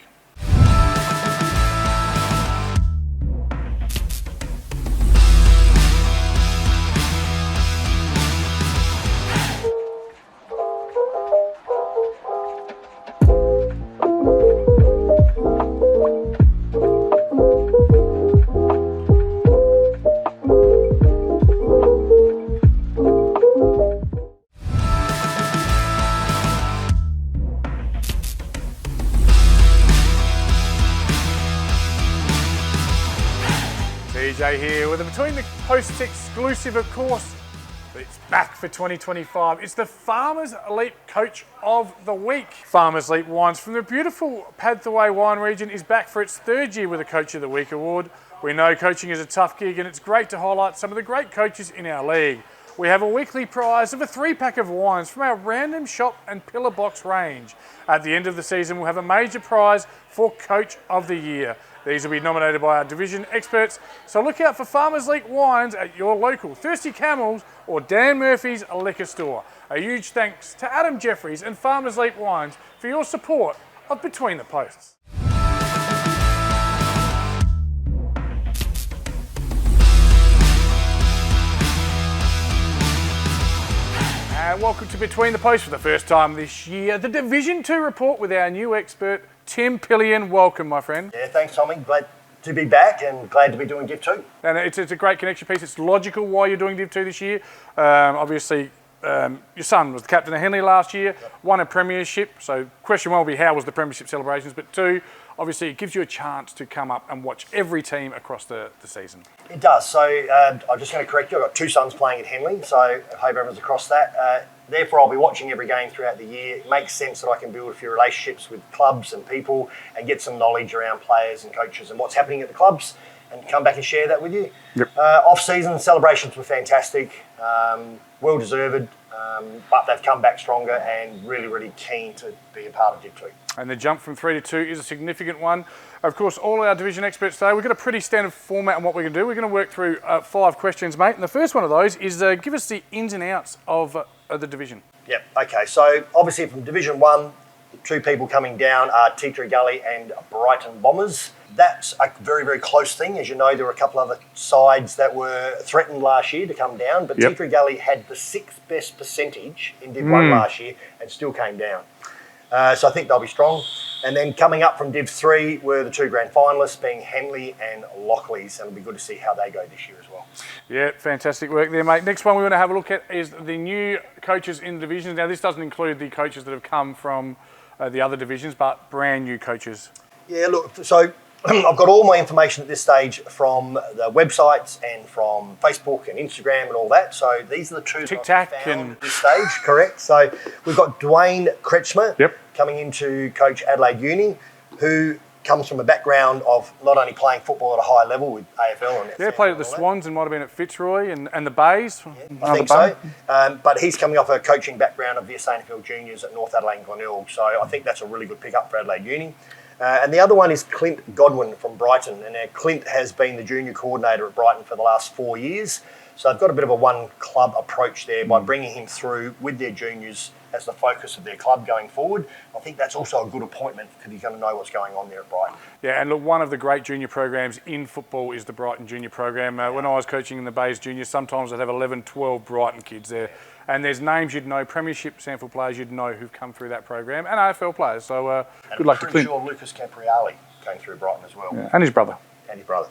Speaker 1: DJ here with a Between the Posts exclusive, of course. It's back for 2025. It's the Farmers Elite Coach of the Week. Farmers Elite Wines from the beautiful Padthaway wine region is back for its 3rd year with a Coach of the Week award. We know coaching is a tough gig, and it's great to highlight some of the great coaches in our league. We have a weekly prize of a 3-pack of wines from our random shop and pillar box range. At the end of the season, we'll have a major prize for Coach of the Year. These will be nominated by our division experts, so look out for Farmers Elite wines at your local Thirsty Camels or Dan Murphy's liquor store. A huge thanks to Adam Jeffries and Farmers Elite Wines for your support of Between the Posts. And welcome to Between the Posts for the first time this year. The Division 2 report with our new expert, Tim Pillion. Welcome, my friend.
Speaker 3: Yeah, thanks, Tommy. Glad to be back and glad to be doing Div 2.
Speaker 1: And it's a great connection piece. It's logical why you're doing Div 2 this year. Obviously, your son was the captain of Henley last year, won a premiership. So question 1 will be, how was the premiership celebrations? But 2, obviously, it gives you a chance to come up and watch every team across the season.
Speaker 3: It does. So I'm just going to correct you. I've got 2 sons playing at Henley, so I hope everyone's across that. Therefore, I'll be watching every game throughout the year. It makes sense that I can build a few relationships with clubs and people and get some knowledge around players and coaches and what's happening at the clubs and come back and share that with you. Yep. Off-season celebrations were fantastic, well-deserved, but they've come back stronger and really, really keen to be a part of Div 2.
Speaker 1: And the jump from 3 to 2 is a significant one. Of course, all our division experts today, we've got a pretty standard format on what we're going to do. We're going to work through 5 questions, mate. And the first one of those is give us the ins and outs of the division.
Speaker 3: Yep, okay. So obviously from Division 1, the 2 people coming down are Tea Tree Gully and Brighton Bombers. That's a very, very close thing. As you know, there were a couple other sides that were threatened last year to come down, but Tea Tree Gully had the 6th best percentage in Div 1 last year and still came down. So I think they'll be strong. And then coming up from Div 3 were the 2 grand finalists, being Henley and Lockleys, and it'll be good to see how they go this year as well.
Speaker 1: Yeah, fantastic work there, mate. Next one we want to have a look at is the new coaches in the divisions. Now, this doesn't include the coaches that have come from the other divisions, but brand new coaches.
Speaker 3: Yeah, look, so I've got all my information at this stage from the websites and from Facebook and Instagram and all that. So these are the 2 that I've found at this stage, correct? So we've got Dwayne Kretschmer coming in to coach Adelaide Uni, who comes from a background of not only playing football at a high level with AFL and
Speaker 1: Yeah, played at the Swans and might have been at Fitzroy and the Bays.
Speaker 3: Yeah, I think so. But he's coming off a coaching background of the SANFL juniors at North Adelaide and Glenelg, so I think that's a really good pickup for Adelaide Uni. And the other one is Clint Godwin from Brighton, and Clint has been the junior coordinator at Brighton for the last 4 years. So they've got a bit of a one-club approach there by bringing him through with their juniors as the focus of their club going forward. I think that's also a good appointment because he's going to know what's going on there at Brighton.
Speaker 1: Yeah, and look, one of the great junior programs in football is the Brighton Junior program. When I was coaching in the Bays Juniors, sometimes I'd have 11, 12 Brighton kids there. And there's names you'd know, Premiership SANFL players you'd know who've come through that program, and AFL players. So good luck to Clint.
Speaker 3: I'm pretty sure Lucas Campriali came through Brighton as well.
Speaker 1: Yeah. And his brother.
Speaker 3: And his brother.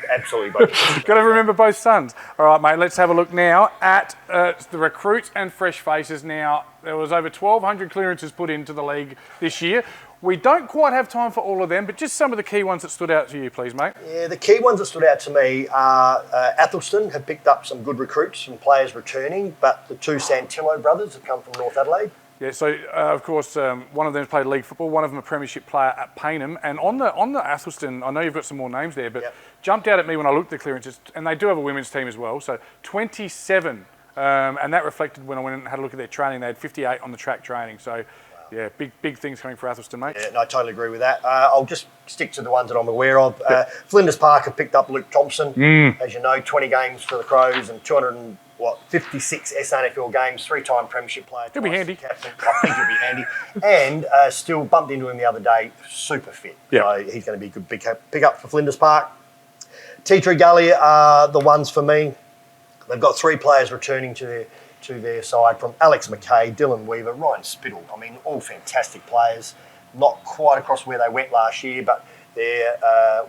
Speaker 3: Absolutely both.
Speaker 1: Got to remember both sons. All right, mate, let's have a look now at the recruits and fresh faces. Now, there was over 1,200 clearances put into the league this year. We don't quite have time for all of them, but just some of the key ones that stood out to you, please, mate.
Speaker 3: Yeah, the key ones that stood out to me are Athelston have picked up some good recruits and players returning, but the two Santillo brothers have come from North Adelaide.
Speaker 1: Yeah, so of course one of them played league football, one of them a premiership player at Payneham, and on the Athelston, I know you've got some more names there, but jumped out at me when I looked at the clearances, and they do have a women's team as well, so 27, and that reflected when I went and had a look at their training. They had 58 on the track training, so yeah, big things coming for Athelston, mate.
Speaker 3: Yeah, no, I totally agree with that. I'll just stick to the ones that I'm aware of. Flinders Park have picked up Luke Thompson, as you know, 20 games for the Crows and 56 SANFL games, 3-time premiership player.
Speaker 1: He'll be handy.
Speaker 3: Captain. I think he'll be handy. And still bumped into him the other day, super fit.
Speaker 1: Yeah.
Speaker 3: So he's going to be a good big pick-up for Flinders Park. Tea Tree Gully are the ones for me. They've got 3 players returning to their side from Alex McKay, Dylan Weaver, Ryan Spittle. I mean, all fantastic players. Not quite across where they went last year, but their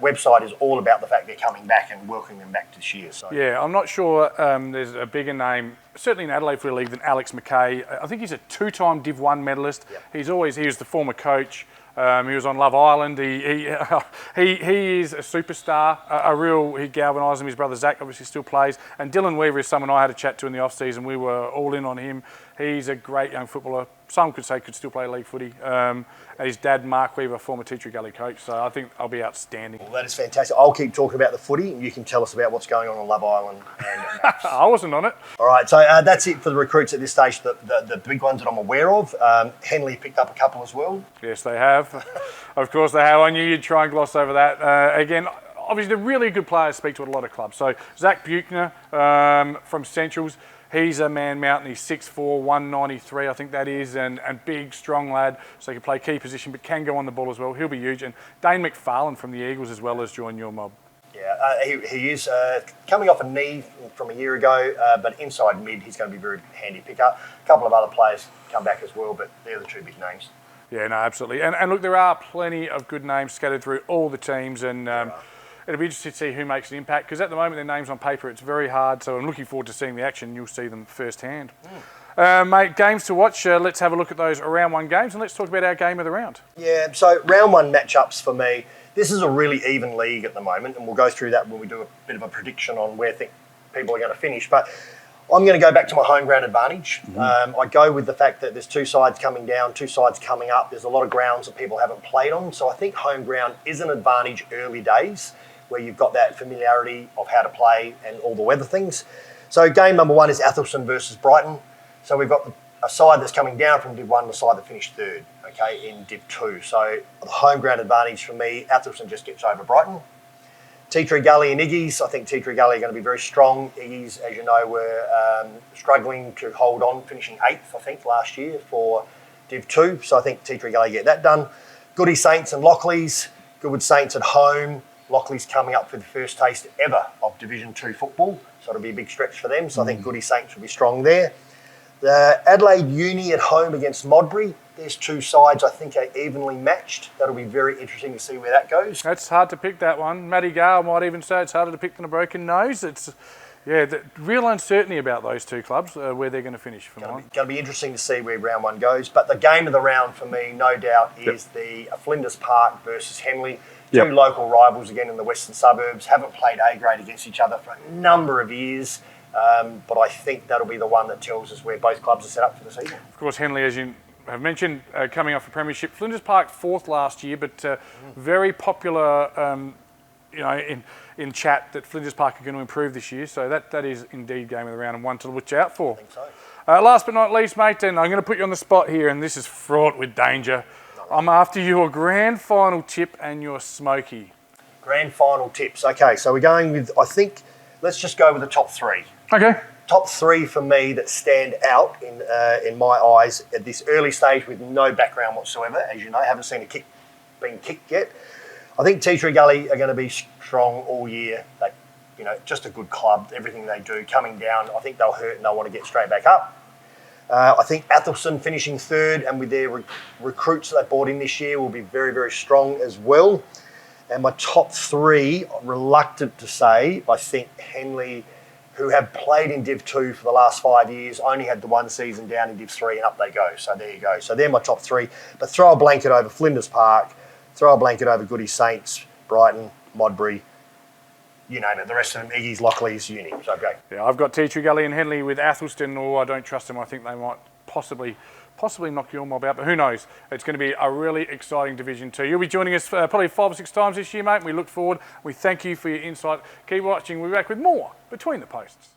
Speaker 3: website is all about the fact they're coming back and welcoming them back this year. So
Speaker 1: yeah, I'm not sure there's a bigger name, certainly in Adelaide Footy League, than Alex McKay. I think he's a 2-time Div 1 medalist. Yep. He was the former coach. He was on Love Island. He is a superstar, he galvanised him. His brother Zach obviously still plays. And Dylan Weaver is someone I had a chat to in the off-season. We were all in on him. He's a great young footballer. Some could say could still play league footy. And his dad, Mark Weaver, former Tea Tree Gully coach. So I think I'll be outstanding.
Speaker 3: Well, that is fantastic. I'll keep talking about the footy and you can tell us about what's going on Love Island. And
Speaker 1: I wasn't on it.
Speaker 3: All right, so that's it for the recruits at this stage, the big ones that I'm aware of. Henley picked up a couple as well.
Speaker 1: Yes, they have. Of course they have. I knew you'd try and gloss over that. Again, obviously the really good players speak to a lot of clubs. So Zach Buchner from Centrals, he's a man mountain. He's 6'4", 193, I think that is, and big, strong lad. So he can play key position, but can go on the ball as well. He'll be huge. And Dane McFarlane from the Eagles as well has joined your mob.
Speaker 3: Yeah, he is coming off a knee from a year ago, but inside mid, he's going to be a very handy pickup. A couple of other players come back as well, but they're the 2 big names.
Speaker 1: Yeah, no, absolutely. And look, there are plenty of good names scattered through all the teams, and it'll be interesting to see who makes an impact, because at the moment their names on paper, it's very hard. So I'm looking forward to seeing the action. You'll see them firsthand. Mate, games to watch. Let's have a look at those round 1 games, and let's talk about our game of the round.
Speaker 3: Yeah, so round 1 matchups for me. This is a really even league at the moment, and we'll go through that when we do a bit of a prediction on where people are going to finish. But I'm going to go back to my home ground advantage. I go with the fact that there's 2 sides coming down, 2 sides coming up. There's a lot of grounds that people haven't played on. So I think home ground is an advantage early days, where you've got that familiarity of how to play and all the weather things. So game number 1 is Athelston versus Brighton. So we've got a side that's coming down from Div 1 and a side that finished 3rd, okay, in Div 2. So the home ground advantage for me, Athelston just gets over Brighton. Tea Tree Gully and Iggy's, I think Tea Tree Gully are going to be very strong. Iggy's, as you know, were struggling to hold on, finishing 8th, I think, last year for Div 2. So I think Tea Tree Gully get that done. Goody Saints and Lockleys. Goodwood Saints at home. Lockleys coming up for the first taste ever of Division 2 football. So it'll be a big stretch for them. So I think Goody Saints will be strong there. The Adelaide Uni at home against Modbury. There's 2 sides I think are evenly matched. That'll be very interesting to see where that goes.
Speaker 1: That's hard to pick, that one. Matty Gale might even say it's harder to pick than a broken nose. It's the real uncertainty about those 2 clubs, where they're going to finish.
Speaker 3: Going to be interesting to see where round 1 goes. But the game of the round for me, no doubt, is the Flinders Park versus Henley. 2 local rivals again in the western suburbs. Haven't played A-grade against each other for a number of years. But I think that'll be the one that tells us where both clubs are set up for the season.
Speaker 1: Of course, Henley, as you have mentioned coming off a premiership. Flinders Park 4th last year, but very popular, in chat that Flinders Park are going to improve this year. So that is indeed game of the round and one to watch out for.
Speaker 3: I think so.
Speaker 1: Last but not least, mate, and I'm going to put you on the spot here, and this is fraught with danger. I'm after your grand final tip and your smoky.
Speaker 3: Grand final tips. Okay, so we're going with, I think, let's just go with the top 3.
Speaker 1: Okay.
Speaker 3: Top 3 for me that stand out in my eyes at this early stage with no background whatsoever. As you know, haven't seen a kick being kicked yet. I think Tea Tree Gully are going to be strong all year. They, just a good club. Everything they do coming down, I think they'll hurt and they'll want to get straight back up. I think Athelston finishing 3rd and with their recruits that they brought in this year will be very, very strong as well. And my top 3, reluctant to say, I think Henley, who have played in Div 2 for the last 5 years, only had the one season down in Div 3 and up they go. So there you go. So they're my top 3. But throw a blanket over Flinders Park, throw a blanket over Goody Saints, Brighton, Modbury, you name it. The rest of them, Iggy's, Lockleys, Uni. So great.
Speaker 1: Yeah, I've got Tea Tree Gully and Henley with Athelston, or I don't trust them. I think they might possibly knock your mob out, but who knows? It's going to be a really exciting Division 2. You'll be joining us probably 5 or 6 times this year, mate, and we look forward. We thank you for your insight. Keep watching. We'll be back with more Between the Posts.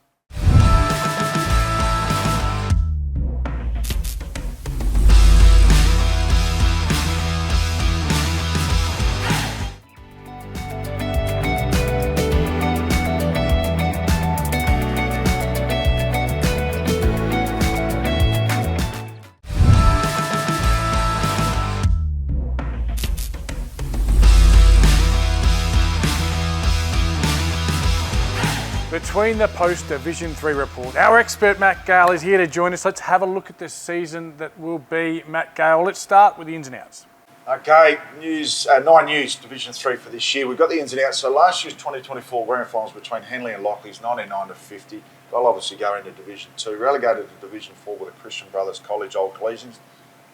Speaker 1: Between the Post Division 3 report. Our expert Matt Gale is here to join us. Let's have a look at this season that will be. Matt Gale, let's start with the ins and outs.
Speaker 2: Okay, 9 news, Division 3 for this year. We've got the ins and outs. So last year's 2024 grand finals between Henley and Lockleys, 99 to 50. They'll obviously go into Division 2. Relegated to Division 4 with the Christian Brothers College Old Collegians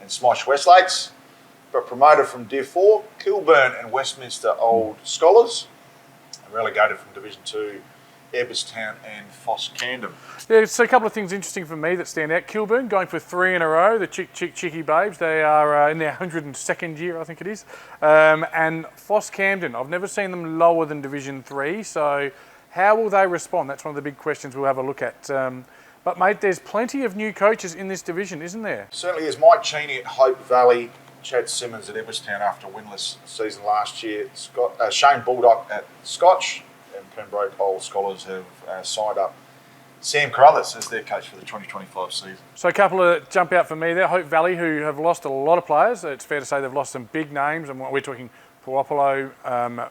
Speaker 2: and Smosh Westlakes. But promoted from Div 4, Kilburn and Westminster Old Scholars. And relegated from Division 2, Edwardstown and Foss Camden.
Speaker 1: Yeah, so a couple of things interesting for me that stand out. Kilburn going for 3 in a row. The Chicky Babes, they are in their 102nd year, I think it is. And Foss Camden, I've never seen them lower than Division 3. So how will they respond? That's one of the big questions we'll have a look at. But mate, there's plenty of new coaches in this division, isn't there?
Speaker 2: Certainly is. Mike Cheney at Hope Valley, Chad Simmons at Edwardstown after a winless season last year. Shane Baldock at Scotch. And Pembroke Old Scholars have signed up Sam Carruthers as their coach for the 2025 season.
Speaker 1: So a couple of jump out for me there. Hope Valley, who have lost a lot of players. It's fair to say they've lost some big names, and we're talking Puopolo,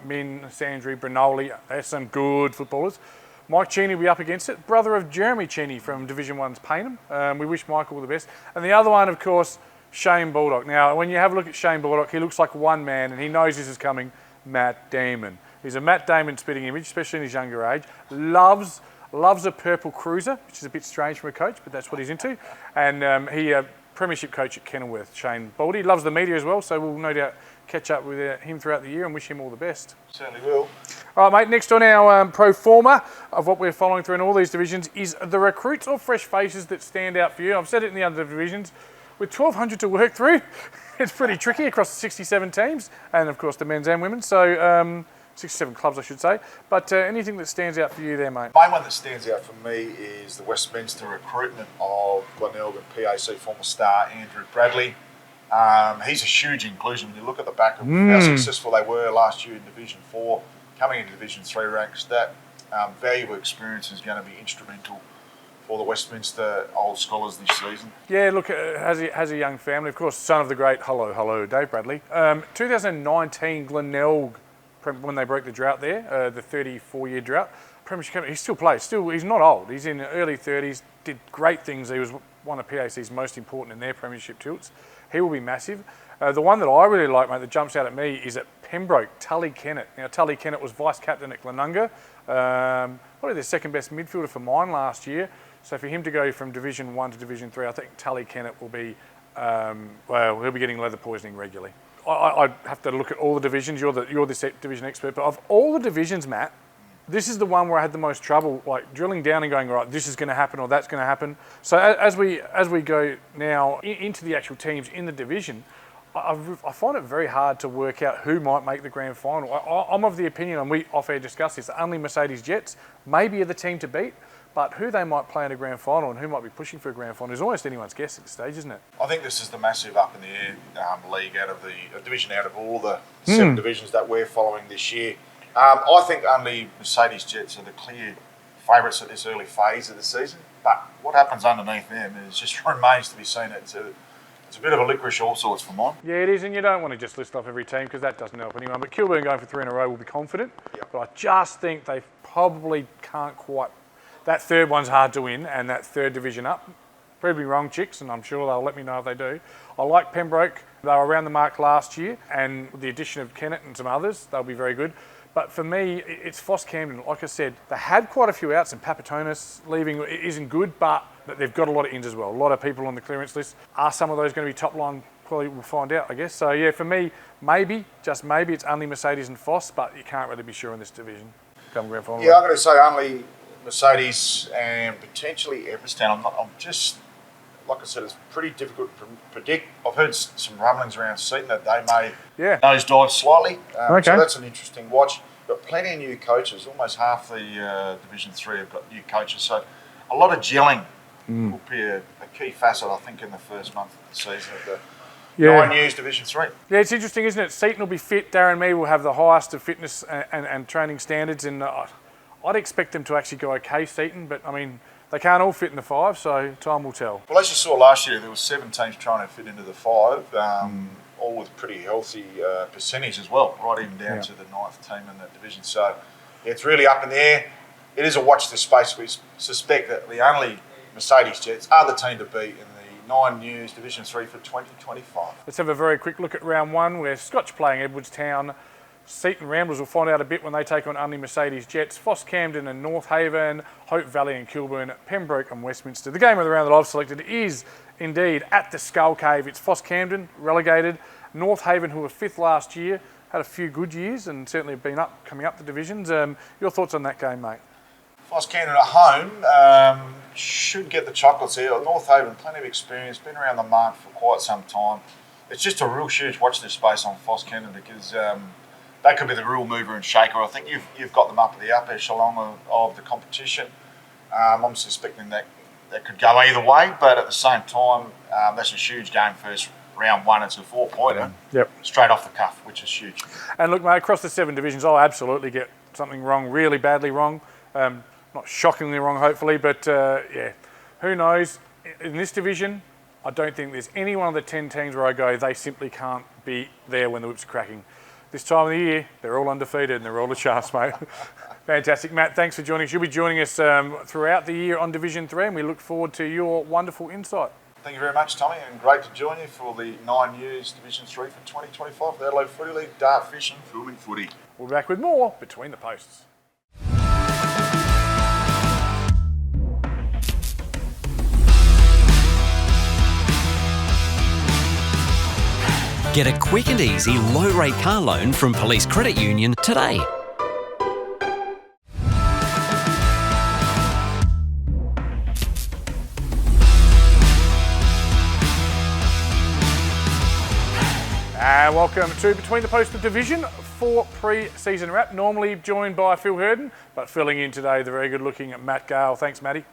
Speaker 1: Min, Sandry, Brinoli. They're some good footballers. Mike Cheney will be up against it. Brother of Jeremy Cheney from Division 1's Paynham. We wish Mike all the best. And the other one, of course, Shane Baldock. Now, when you have a look at Shane Baldock, he looks like one man, and he knows this is coming. Matt Damon. He's a Matt Damon spitting image, especially in his younger age. Loves a purple cruiser, which is a bit strange from a coach, but that's what he's into. And he premiership coach at Kenilworth, Shane Baldy. Loves the media as well, so we'll no doubt catch up with him throughout the year and wish him all the best.
Speaker 2: Certainly will.
Speaker 1: All right, mate, next on our pro forma of what we're following through in all these divisions is the recruits or fresh faces that stand out for you. I've said it in the other divisions. With 1,200 to work through, it's pretty tricky across the 67 teams and, of course, the men's and women's. So 67 clubs, I should say. But anything that stands out for you there, mate?
Speaker 2: The main one that stands out for me is the Westminster recruitment of Glenelg PAC former star Andrew Bradley. He's a huge inclusion. When you look at the back of how successful they were last year in Division 4, coming into Division 3 ranks, that valuable experience is going to be instrumental for the Westminster Old Scholars this season. Yeah, look,
Speaker 1: has a young family, of course, son of the great, hello, Dave Bradley. 2019 Glenelg, when they broke the drought there, the 34-year drought, premiership, he still plays. He's not old. He's in the early 30s, did great things. He was one of PAC's most important in their premiership tilts. He will be massive. The one that I really like, mate, that jumps out at me is at Pembroke, Tully Kennett. Now, Tully Kennett was vice-captain at Glenunga, probably the second best midfielder for mine last year. So for him to go from Division 1 to Division 3, I think Tully Kennett will be, he'll be getting leather poisoning regularly. I'd have to look at all the divisions. You're this division expert, but of all the divisions, Matt, This is the one where I had the most trouble, like drilling down and going, right, this is going to happen or that's going to happen. So as we go now into the actual teams in the division, I find it very hard to work out who might make the grand final. I'm of the opinion, and we off-air discussed this, only Mercedes Jets maybe are the team to beat, but who they might play in a grand final and who might be pushing for a grand final is almost anyone's guess at this stage, isn't it?
Speaker 2: I think this is the massive up in the air league out of the division, out of all the 7 divisions that we're following this year. I think only Mercedes Jets are the clear favourites at this early phase of the season, but what happens underneath them is just remains to be seen. It's a bit of a licorice all sorts for mine.
Speaker 1: Yeah, it is, and you don't want to just list off every team because that doesn't help anyone. But Kilburn going for 3 in a row will be confident, but I just think they probably can't quite. That third one's hard to win, and that third division up. Prove me wrong, chicks, and I'm sure they'll let me know if they do. I like Pembroke. They were around the mark last year, and with the addition of Kennett and some others, they'll be very good. But for me, it's Foss Camden. Like I said, they had quite a few outs, and Papatonis leaving isn't good, but they've got a lot of ins as well. A lot of people on the clearance list. Are some of those going to be top line? Probably we'll find out, I guess. So yeah, for me, maybe, just maybe, it's only Mercedes and Foss, but you can't really be sure in this division. Come grand final.
Speaker 2: Yeah, I'm going to say only Mercedes and potentially Everstown. I'm just, like I said, it's pretty difficult to predict. I've heard some rumblings around Seaton that they may nosedive slightly. So that's an interesting watch. Got plenty of new coaches. Almost half the Division 3 have got new coaches. So a lot of gelling will be a key facet, I think, in the first month of the season of the 9 News Division 3.
Speaker 1: Yeah, it's interesting, isn't it? Seaton will be fit. Darren Mead will have the highest of fitness and training standards. And I'd expect them to actually go okay, Seaton. But, I mean, they can't all fit in the 5, so time will tell.
Speaker 2: Well, as you saw last year, there were 7 teams trying to fit into the 5, all with pretty healthy percentage as well, right even down to the 9th team in the division. So it's really up in the air. It is a watch this space. We suspect that the only Mercedes Jets are the team to beat in the 9 News Division 3 for 2025.
Speaker 1: Let's have a very quick look at round 1, where Scotch playing Edwardstown. Seaton Ramblers will find out a bit when they take on only Mercedes Jets, Foss Camden and North Haven, Hope Valley and Kilburn, Pembroke and Westminster. The game of the round that I've selected is indeed at the Skull Cave. It's Foss Camden, relegated. North Haven, who were 5th last year, had a few good years and certainly have been coming up the divisions. Your thoughts on that game, mate?
Speaker 2: Foss Camden at home should get the chocolates here. North Haven, plenty of experience, been around the mark for quite some time. It's just a real huge watch this space on Foss Camden because that could be the real mover and shaker. I think you've got them up at the upper echelon of the competition. I'm suspecting that could go either way, but at the same time, that's a huge game first. Round 1, it's a 4-pointer, straight off the cuff, which is huge.
Speaker 1: And look, mate, across the 7 divisions, I'll absolutely get something wrong, really badly wrong. Not shockingly wrong, hopefully, but who knows? In this division, I don't think there's any one of the 10 teams where I go, they simply can't be there when the whips are cracking. This time of the year, they're all undefeated and they're all the shafts, mate. Fantastic. Matt, thanks for joining us. You'll be joining us throughout the year on Division 3, and we look forward to your wonderful insight.
Speaker 2: Thank you very much, Tommy, and great to join you for the 9 News Division 3 for 2025, the Adelaide Footy League, Dart Fish and Filming Footy.
Speaker 1: We'll be back with more Between the Posts.
Speaker 4: Get a quick and easy low-rate car loan from Police Credit Union today.
Speaker 1: And welcome to Between the Posts, the division for pre-season wrap. Normally joined by Phil Herden, but filling in today the very good-looking Matt Gale. Thanks, Matty.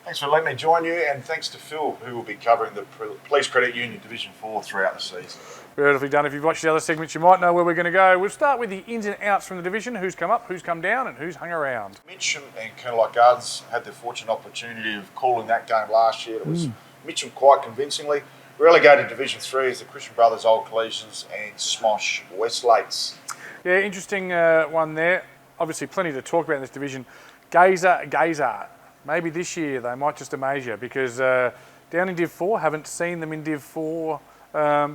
Speaker 2: Thanks for letting me join you, and thanks to Phil, who will be covering the Police Credit Union Division 4 throughout the season.
Speaker 1: Beautifully done. If you've watched the other segments, you might know where we're going to go. We'll start with the ins and outs from the division, who's come up, who's come down, and who's hung around.
Speaker 2: Mitcham and Colonel Gardens had the fortunate opportunity of calling that game last year. It was Mitcham quite convincingly. Relegated Division 3 is the Christian Brothers Old Collegians and Smosh Westlates. Yeah,
Speaker 1: interesting one there. Obviously, plenty to talk about in this division. Gazer. Maybe this year they might just amaze you because down in Div 4, haven't seen them in Div 4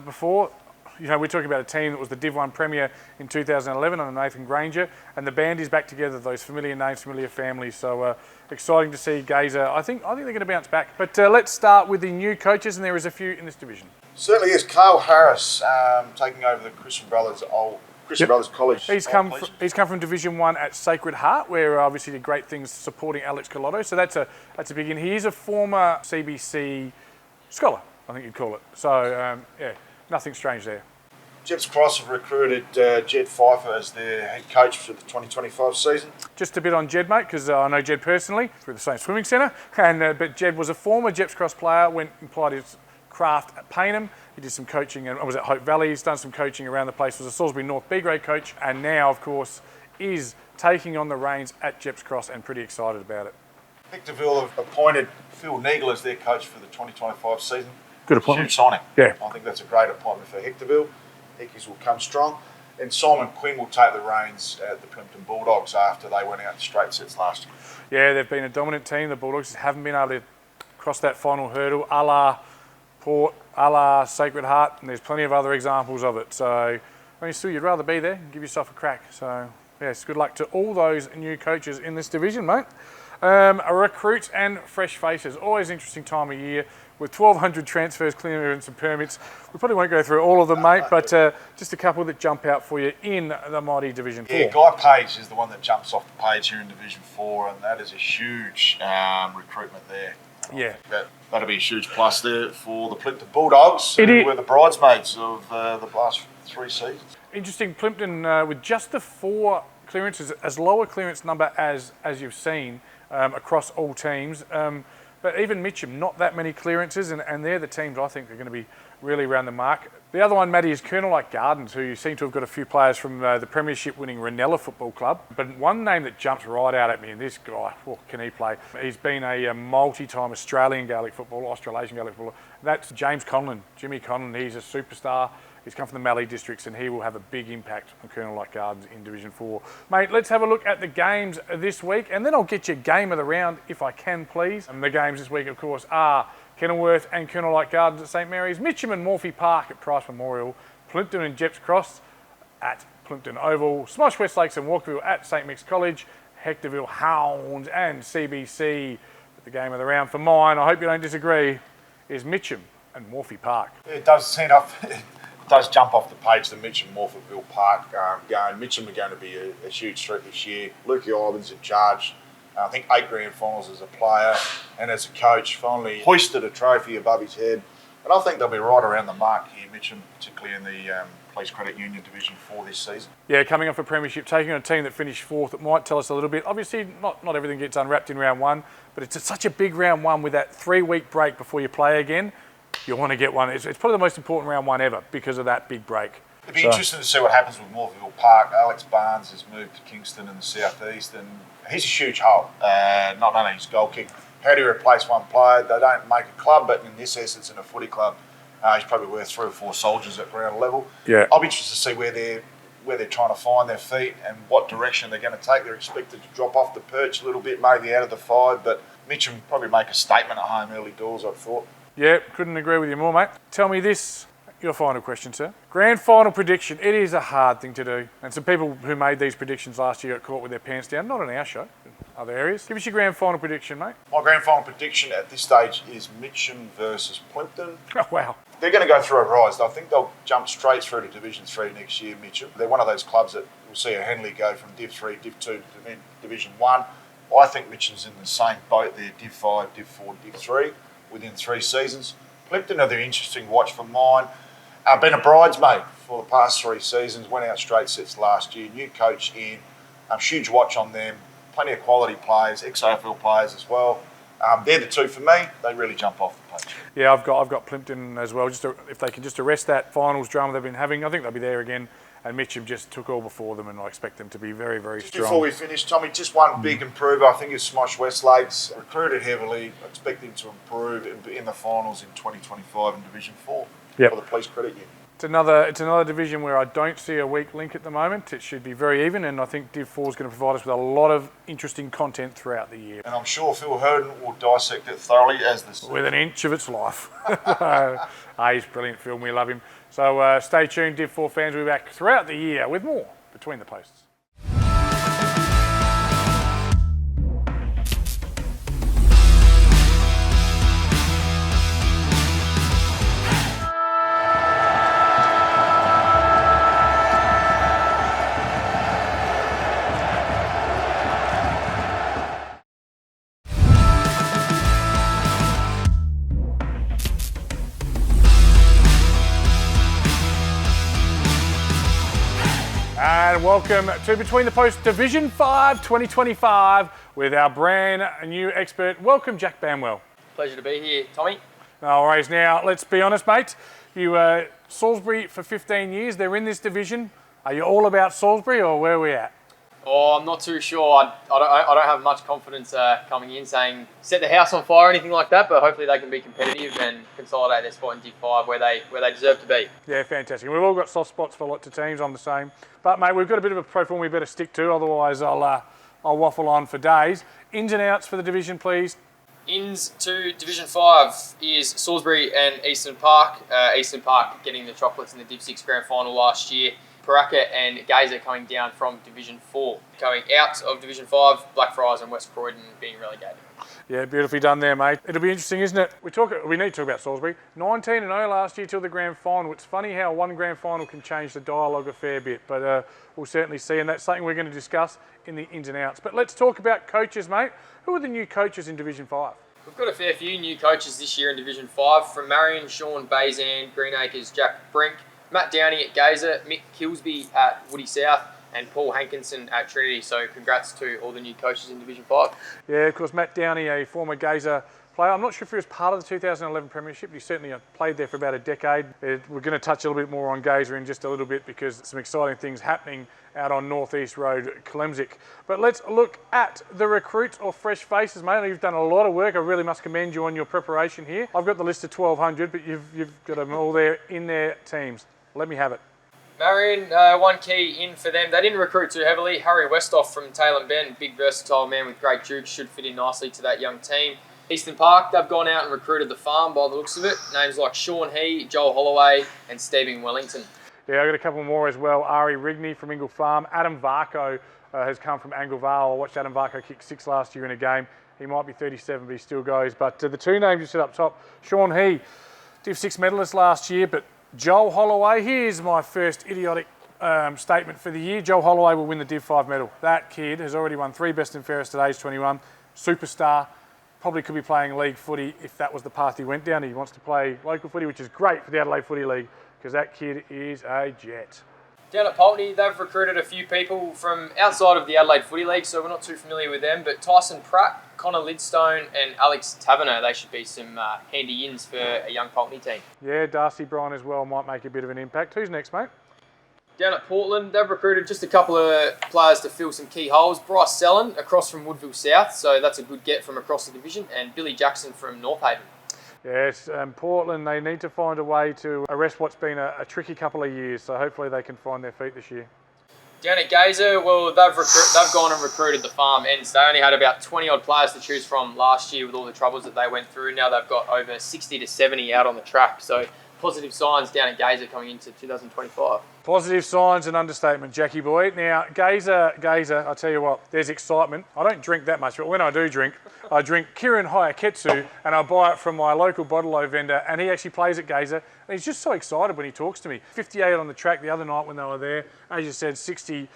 Speaker 1: before. You know, we're talking about a team that was the Div 1 Premier in 2011 under Nathan Granger, and the band is back together, those familiar names, familiar families. So exciting to see Gazer. I think they're going to bounce back. But let's start with the new coaches, and there is a few in this division.
Speaker 2: Certainly is. Carl Harris taking over the Christian Brothers Old Christian Brothers College.
Speaker 1: He's come from Division 1 at Sacred Heart, where obviously did great things supporting Alex Collotto. So that's a big in. He is a former CBC scholar, I think you'd call it. So yeah, nothing strange there.
Speaker 2: Jets Cross have recruited Jed Pfeiffer as their head coach for the 2025 season.
Speaker 1: Just a bit on Jed, mate, because I know Jed personally through the same swimming centre. But Jed was a former Jets Cross player, went and applied his craft at Payneham. He did some coaching and was at Hope Valley. He's done some coaching around the place. Was a Salisbury North B grade coach, and now, of course, is taking on the reins at Jets Cross and pretty excited about it.
Speaker 2: Hectorville have appointed Phil Neagle as their coach for the 2025 season.
Speaker 1: Good appointment.
Speaker 2: Huge signing.
Speaker 1: Yeah.
Speaker 2: I think that's a great appointment for Hectorville. Hickeys will come strong. And Simon Quinn will take the reins at the Plimpton Bulldogs after they went out in straight sets last year.
Speaker 1: Yeah, they've been a dominant team. The Bulldogs haven't been able to cross that final hurdle, a la Port, a la Sacred Heart, and there's plenty of other examples of it. So, I mean, still, you'd rather be there and give yourself a crack. So, yes, good luck to all those new coaches in this division, mate. Recruits and fresh faces. Always interesting time of year with 1,200 transfers, clearance and permits. We probably won't go through all of them, mate, but just a couple that jump out for you in the mighty Division 4.
Speaker 2: Yeah, Guy Page is the one that jumps off the page here in Division 4, and that is a huge recruitment there.
Speaker 1: Yeah.
Speaker 2: That'll be a huge plus there for the Plimpton Bulldogs, who were the bridesmaids of the last 3 seasons.
Speaker 1: Interesting, Plimpton with just the 4 clearances, as low a clearance number as you've seen across all teams. But even Mitcham, not that many clearances, and they're the teams I think are going to be really around the mark. The other one, Matty, is Colonel Gardens, who seem to have got a few players from the Premiership-winning Ranella Football Club. But one name that jumps right out at me, and this guy, can he play? He's been a multi-time Australian Gaelic footballer, Australasian Gaelic footballer. That's James Conlon, Jimmy Conlon. He's a superstar. He's come from the Mallee districts, and he will have a big impact on Colonel Gardens in Division 4. Mate, let's have a look at the games this week, and then I'll get you game of the round if I can, please. And the games this week, of course, are Kenilworth and Colonel Gardens at St Mary's, Mitcham and Morphy Park at Price Memorial, Plimpton and Jepps Cross at Plimpton Oval, Smosh West Lakes and Walkerville at St Mick's College, Hectorville Hounds and CBC. But the game of the round for mine, I hope you don't disagree, is Mitcham and Morphy Park.
Speaker 2: It does jump off the page, the Mitcham Morpheville Park game. Mitcham are going to be a huge threat this year. Lukey Ivan's in charge. I think 8 grand finals as a player and as a coach, finally hoisted a trophy above his head. And I think they'll be right around the mark here, Mitcham, particularly in the Police Credit Union Division 4 this season. Yeah,
Speaker 1: coming off a premiership, taking on a team that finished 4th, it might tell us a little bit. Obviously, not everything gets unwrapped in round 1, but it's such a big round 1 with that 3-week break before you play again. You want to get one. It's probably the most important round 1 ever because of that big break.
Speaker 2: It'd be interesting to see what happens with Morpheville Park. Alex Barnes has moved to Kingston in the southeast, and he's a huge hole. Not only his goal kick. How do you replace one player? They don't make a club, but in this essence, in a footy club, he's probably worth 3 or 4 soldiers at ground level.
Speaker 1: Yeah.
Speaker 2: I'll be interested to see where they're trying to find their feet and what direction they're going to take. They're expected to drop off the perch a little bit, maybe out of the 5, but Mitcham probably make a statement at home early doors, I'd thought.
Speaker 1: Yeah, couldn't agree with you more, mate. Tell me this, your final question, sir. Grand final prediction. It is a hard thing to do. And some people who made these predictions last year got caught with their pants down. Not on our show, in other areas. Give us your grand final prediction, mate.
Speaker 2: My grand final prediction at this stage is Mitcham versus Plimpton.
Speaker 1: Oh, wow.
Speaker 2: They're going to go through a rise. I think they'll jump straight through to Division 3 next year, Mitcham. They're one of those clubs that will see a Henley go from Div 3, Div 2 to Division 1. I think Mitcham's in the same boat there, Div 5, Div 4, Div 3, within 3 seasons. Plimpton are the interesting watch for mine. Been a bridesmaid for the past 3 seasons, went out straight sets last year, new coach in, huge watch on them, plenty of quality players, ex-AFL players as well. They're the 2 for me. They really jump off the page. Yeah,
Speaker 1: I've got Plimpton as well. If they can just arrest that finals drama they've been having, I think they'll be there again. And Mitcham just took all before them, and I expect them to be very, very strong.
Speaker 2: Before we finish, Tommy, just one big improver. I think is Smosh West Lakes. Recruited heavily. I expect him to improve in the finals in 2025 in Division 4 for the Police Credit Union.
Speaker 1: It's another division where I don't see a weak link at the moment. It should be very even, and I think Div 4 is going to provide us with a lot of interesting content throughout the year.
Speaker 2: And I'm sure Phil Herden will dissect it thoroughly as the
Speaker 1: with an inch of its life. He's brilliant, Phil. We love him. So stay tuned, Div 4 fans. We'll be back throughout the year with more Between the Posts. And welcome to Between the Posts Division 5 2025 with our brand new expert. Welcome, Jack Bamwell.
Speaker 5: Pleasure to be here, Tommy.
Speaker 1: No worries. Now, let's be honest, mate. You were Salisbury for 15 years. They're in this division. Are you all about Salisbury or where are we at?
Speaker 5: Oh, I'm not too sure. I don't have much confidence coming in saying set the house on fire or anything like that, but hopefully they can be competitive and consolidate their spot in Div 5 where they deserve to be.
Speaker 1: Yeah, fantastic. We've all got soft spots for lots of teams. I'm the same. But, mate, we've got a bit of a pro form we better stick to, otherwise I'll waffle on for days. Ins and outs for the division, please.
Speaker 5: Ins to Division 5 is Salisbury and Eastern Park. Eastern Park getting the chocolates in the Div 6 Grand Final last year. Paraka and Gazer coming down from Division 4. Going out of Division 5, Blackfriars and West Croydon being relegated.
Speaker 1: Yeah, beautifully done there, mate. It'll be interesting, isn't it? We need to talk about Salisbury. 19-0 last year till the grand final. It's funny how one grand final can change the dialogue a fair bit, but we'll certainly see, and that's something we're going to discuss in the ins and outs. But let's talk about coaches, mate. Who are the new coaches in Division 5?
Speaker 5: We've got a fair few new coaches this year in Division 5. From Marion, Sean Bazan, Greenacres, Jack Brink, Matt Downey at Gazer, Mick Kilsby at Woody South, and Paul Hankinson at Trinity. So congrats to all the new coaches in Division 5.
Speaker 1: Yeah, of course, Matt Downey, a former Gazer player. I'm not sure if he was part of the 2011 Premiership, but he certainly played there for about a decade. We're going to touch a little bit more on Gazer in just a little bit because some exciting things happening out on North East Road, Clemsic. But let's look at the recruits or fresh faces, mate. You've done a lot of work. I really must commend you on your preparation here. I've got the list of 1,200, but you've got them all there in their teams. Let me have it.
Speaker 5: Marion, one key in for them. They didn't recruit too heavily. Harry Westhoff from Taylor Ben, big versatile man with great jukes, should fit in nicely to that young team. Eastern Park, they've gone out and recruited the farm by the looks of it. Names like Sean He, Joel Holloway and Stephen Wellington.
Speaker 1: Yeah, I've got a couple more as well. Ari Rigney from Ingle Farm. Adam Varco has come from Angle Vale. I watched Adam Varco kick 6 last year in a game. He might be 37, but he still goes. But the two names you set up top, Sean He, Div 6 medalist last year, but Joel Holloway, here's my first idiotic statement for the year. Joel Holloway will win the Div 5 medal. That kid has already won 3 best and fairest at age 21. Superstar. Probably could be playing league footy if that was the path he went down. He wants to play local footy, which is great for the Adelaide Footy League because that kid is a jet.
Speaker 5: Down at Pulteney, they've recruited a few people from outside of the Adelaide Footy League, so we're not too familiar with them. But Tyson Pratt, Connor Lidstone and Alex Taverner, they should be some handy ins for a young Pulteney team.
Speaker 1: Yeah, Darcy Bryan as well might make a bit of an impact. Who's next, mate?
Speaker 5: Down at Portland, they've recruited just a couple of players to fill some key holes. Bryce Sellen across from Woodville South, so that's a good get from across the division, and Billy Jackson from North Haven.
Speaker 1: Yes, Portland, they need to find a way to arrest what's been a tricky couple of years, so hopefully they can find their feet this year.
Speaker 5: Down at Gazer, well, they've gone and recruited the farm ends. They only had about 20-odd players to choose from last year with all the troubles that they went through. Now they've got over 60 to 70 out on the track, so positive signs down at Gazer coming into 2025.
Speaker 1: Positive signs and understatement, Jackie boy. Now, Gazer, I tell you what, there's excitement. I don't drink that much, but when I do drink, I drink Kirin Hayaketsu and I buy it from my local bottle vendor, and he actually plays at Gazer. And he's just so excited when he talks to me. 58 on the track the other night when they were there. As you said, 60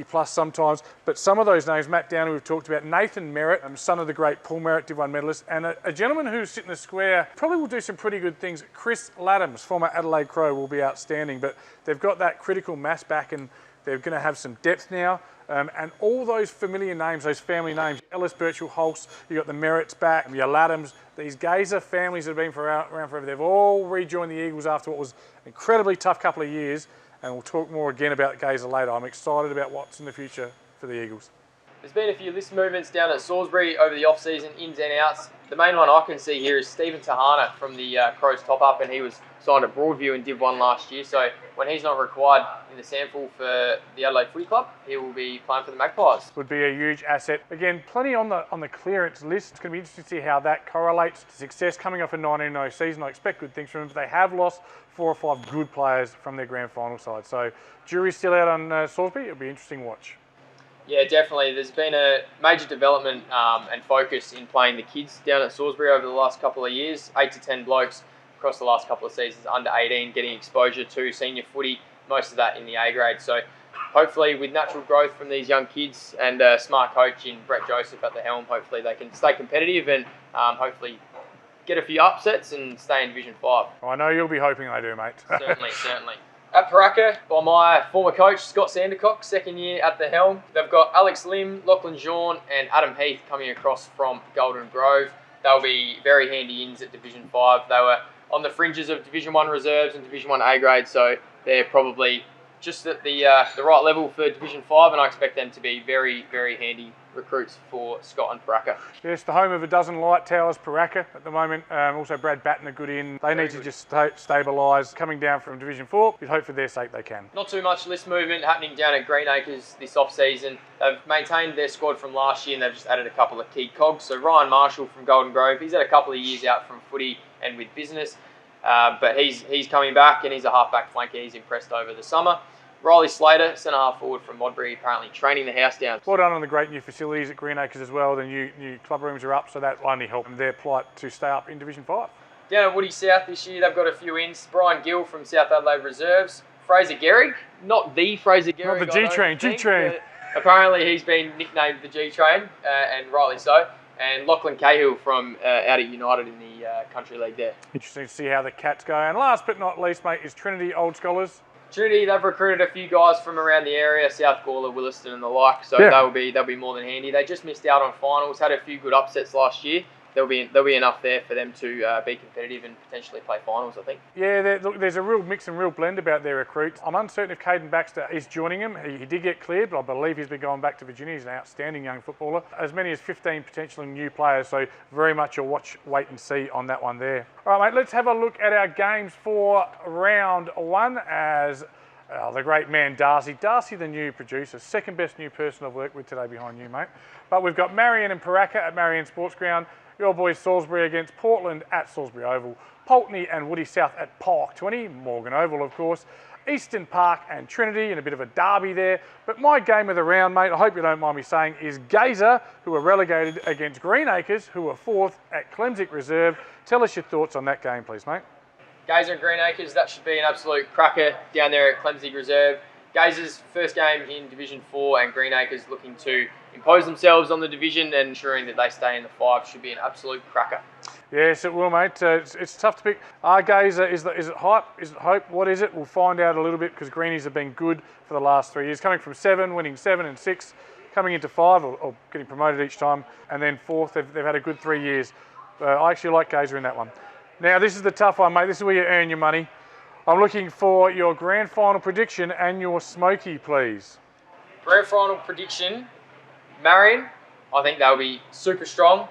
Speaker 1: plus sometimes. But some of those names, Matt Downey we've talked about, Nathan Merritt, son of the great Paul Merritt, Div 1 medalist, and a gentleman who's sitting in the square, probably will do some pretty good things. Chris Laddams, former Adelaide Crow, will be outstanding. But they've got that critical mass back and they're going to have some depth now. And all those familiar names, those family names, Ellis Birchall Hulse, you got the Merritts back, your Laddams, these Gazer families that have been around forever, they've all rejoined the Eagles after what was an incredibly tough couple of years. And we'll talk more again about Gazer later. I'm excited about what's in the future for the Eagles.
Speaker 5: There's been a few list movements down at Salisbury over the off-season, ins and outs. The main one I can see here is Stephen Tahana from the Crows top-up, and he was signed at Broadview in Div 1 last year. So when he's not required in the sample for the Adelaide Footy Club, he will be playing for the Magpies.
Speaker 1: Would be a huge asset. Again, plenty on the clearance list. It's going to be interesting to see how that correlates to success. Coming off a 19-0 season, I expect good things from them, but they have lost 4 or 5 good players from their grand final side. So jury's still out on Salisbury. It'll be an interesting watch.
Speaker 5: Yeah, definitely. There's been a major development and focus in playing the kids down at Salisbury over the last couple of years. 8 to 10 blokes across the last couple of seasons, under 18, getting exposure to senior footy, most of that in the A grade. So hopefully with natural growth from these young kids and a smart coach in Brett Joseph at the helm, hopefully they can stay competitive and hopefully get a few upsets and stay in Division 5.
Speaker 1: I know you'll be hoping they do, mate.
Speaker 5: Certainly. At Paraka, by my former coach, Scott Sandercock, second year at the helm. They've got Alex Lim, Lachlan Jean and Adam Heath coming across from Golden Grove. They'll be very handy ins at Division 5. They were on the fringes of Division 1 reserves and Division 1 A grade, so they're probably just at the right level for Division 5, and I expect them to be very, very handy recruits for Scott and Paraka.
Speaker 1: Yes, the home of a dozen light towers, Paraka at the moment. Also Brad Batten, a good in. They need to just stabilise. Coming down from Division 4, we hope for their sake they can.
Speaker 5: Not too much list movement happening down at Greenacres this off-season. They've maintained their squad from last year and they've just added a couple of key cogs. So Ryan Marshall from Golden Grove, he's had a couple of years out from footy and with business, but he's coming back and he's a half-back flanker. He's impressed over the summer. Riley Slater, centre half forward from Modbury, apparently training the house down.
Speaker 1: Well done on the great new facilities at Greenacres as well. The new club rooms are up, so that will only help their plight to stay up in Division 5.
Speaker 5: Down at Woody South this year, they've got a few ins. Brian Gill from South Adelaide Reserves. Fraser Gehrig, not the Fraser Gehrig.
Speaker 1: Not the G-Train, G-Train.
Speaker 5: Apparently he's been nicknamed the G-Train, and rightly so. And Lachlan Cahill from out at United in the Country League there. Interesting
Speaker 1: to see how the Cats go. And last but not least, mate, is Trinity Old Scholars.
Speaker 5: Trinity, they've recruited a few guys from around the area, South Gawler, Williston and the like, so they'll be more than handy. They just missed out on finals, had a few good upsets last year. There'll be enough there for them to be competitive and potentially play finals, I think.
Speaker 1: Yeah, there's a real mix and real blend about their recruits. I'm uncertain if Caden Baxter is joining him. He did get cleared, but I believe he's been going back to Virginia. He's an outstanding young footballer. As many as 15 potential new players, so very much a watch, wait and see on that one there. All right, mate, let's have a look at our games for round one as the great man Darcy, the new producer, second best new person I've worked with today behind you, mate. But we've got Marion and Paraka at Marion Sports Ground. Your boys Salisbury against Portland at Salisbury Oval. Pulteney and Woody South at Park 20, Morgan Oval of course. Eastern Park and Trinity in a bit of a derby there. But my game of the round, mate, I hope you don't mind me saying, is Gazer, who are relegated against Greenacres, who are fourth at Clemsic Reserve. Tell us your thoughts on that game, please, mate.
Speaker 5: Gazer and Greenacres, that should be an absolute cracker down there at Clemsic Reserve. Gazer's first game in Division 4 and Greenacres looking to impose themselves on the division and ensuring that they stay in the 5 should be an absolute cracker.
Speaker 1: Yes, it will, mate. It's tough to pick. Gazer, is it hype? Is it hope? What is it? We'll find out a little bit because Greenies have been good for the last 3 years. Coming from 7, winning 7 and 6, coming into 5 or getting promoted each time, and then 4th. They've had a good 3 years. I actually like Gazer in that one. Now, this is the tough one, mate. This is where you earn your money. I'm looking for your grand final prediction and your smoky, please.
Speaker 5: Grand final prediction, Marion. I think they'll be super strong.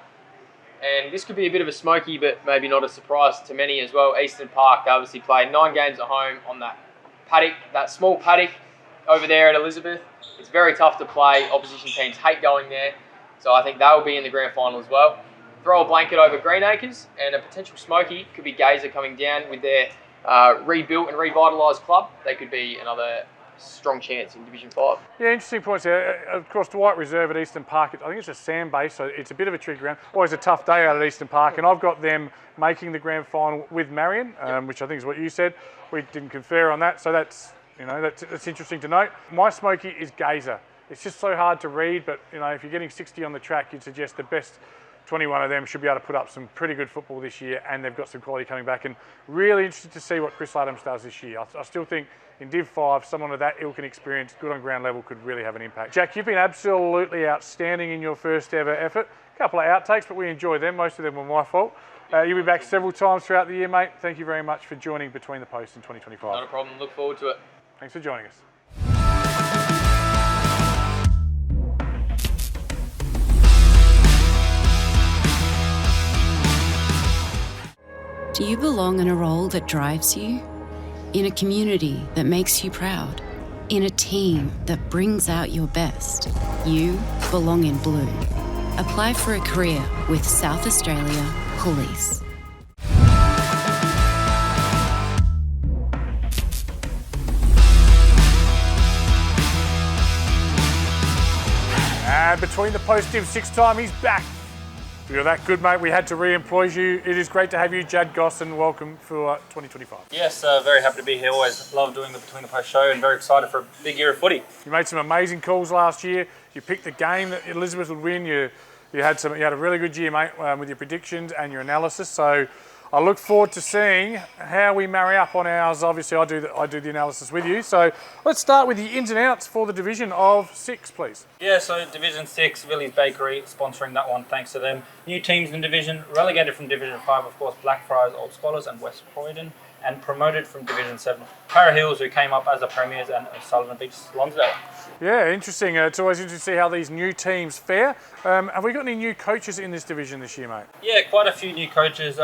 Speaker 5: And this could be a bit of a smoky, but maybe not a surprise to many as well. Eastern Park, they obviously played 9 games at home on that paddock, that small paddock over there at Elizabeth. It's very tough to play. Opposition teams hate going there. So I think they'll be in the grand final as well. Throw a blanket over Greenacres, and a potential smoky could be Gazer coming down with their rebuilt and revitalised club. They could be another strong chance in Division 5.
Speaker 1: Yeah, interesting points there. Of course, Dwight Reserve at Eastern Park, I think it's a sand base, so it's a bit of a tricky ground. Always a tough day out at Eastern Park, and I've got them making the grand final with Marion, which I think is what you said. We didn't confer on that, so that's interesting to note. My smoky is Gazer. It's just so hard to read, but if you're getting 60 on the track, you'd suggest the best 21 of them should be able to put up some pretty good football this year, and they've got some quality coming back. And really interested to see what Chris Adams does this year. I still think in Div 5, someone of that ilk and experience, good on ground level, could really have an impact. Jack, you've been absolutely outstanding in your first ever effort. A couple of outtakes, but we enjoyed them. Most of them were my fault. You'll be back several times throughout the year, mate. Thank you very much for joining Between the Posts in 2025.
Speaker 5: Not a problem. Look forward to it.
Speaker 1: Thanks for joining us.
Speaker 6: Do you belong in a role that drives you? In a community that makes you proud? In a team that brings out your best? You belong in blue. Apply for a career with South Australia Police.
Speaker 1: And Between the Posts Div 6 time, he's back. You're that good, mate. We had to re-employ you. It is great to have you, Jad Gosson. Welcome for 2025.
Speaker 7: Yes, very happy to be here. Always love doing the Between the Posts show and very excited for a big year of footy.
Speaker 1: You made some amazing calls last year. You picked the game that Elizabeth would win. You had a really good year, mate, with your predictions and your analysis. So I look forward to seeing how we marry up on ours. Obviously, I do the analysis with you. So let's start with the ins and outs for the Division of 6, please.
Speaker 7: Yeah, so Division 6, Villy's Bakery sponsoring that one, thanks to them. New teams in Division, relegated from Division 5, of course, Blackfriars, Old Scholars and West Croydon, and promoted from Division 7, Para Hills, who came up as the premiers, and Sullivan Beach, Lonsdale.
Speaker 1: Yeah, interesting. It's always interesting to see how these new teams fare. Have we got any new coaches in this division this year, mate?
Speaker 7: Yeah, quite a few new coaches.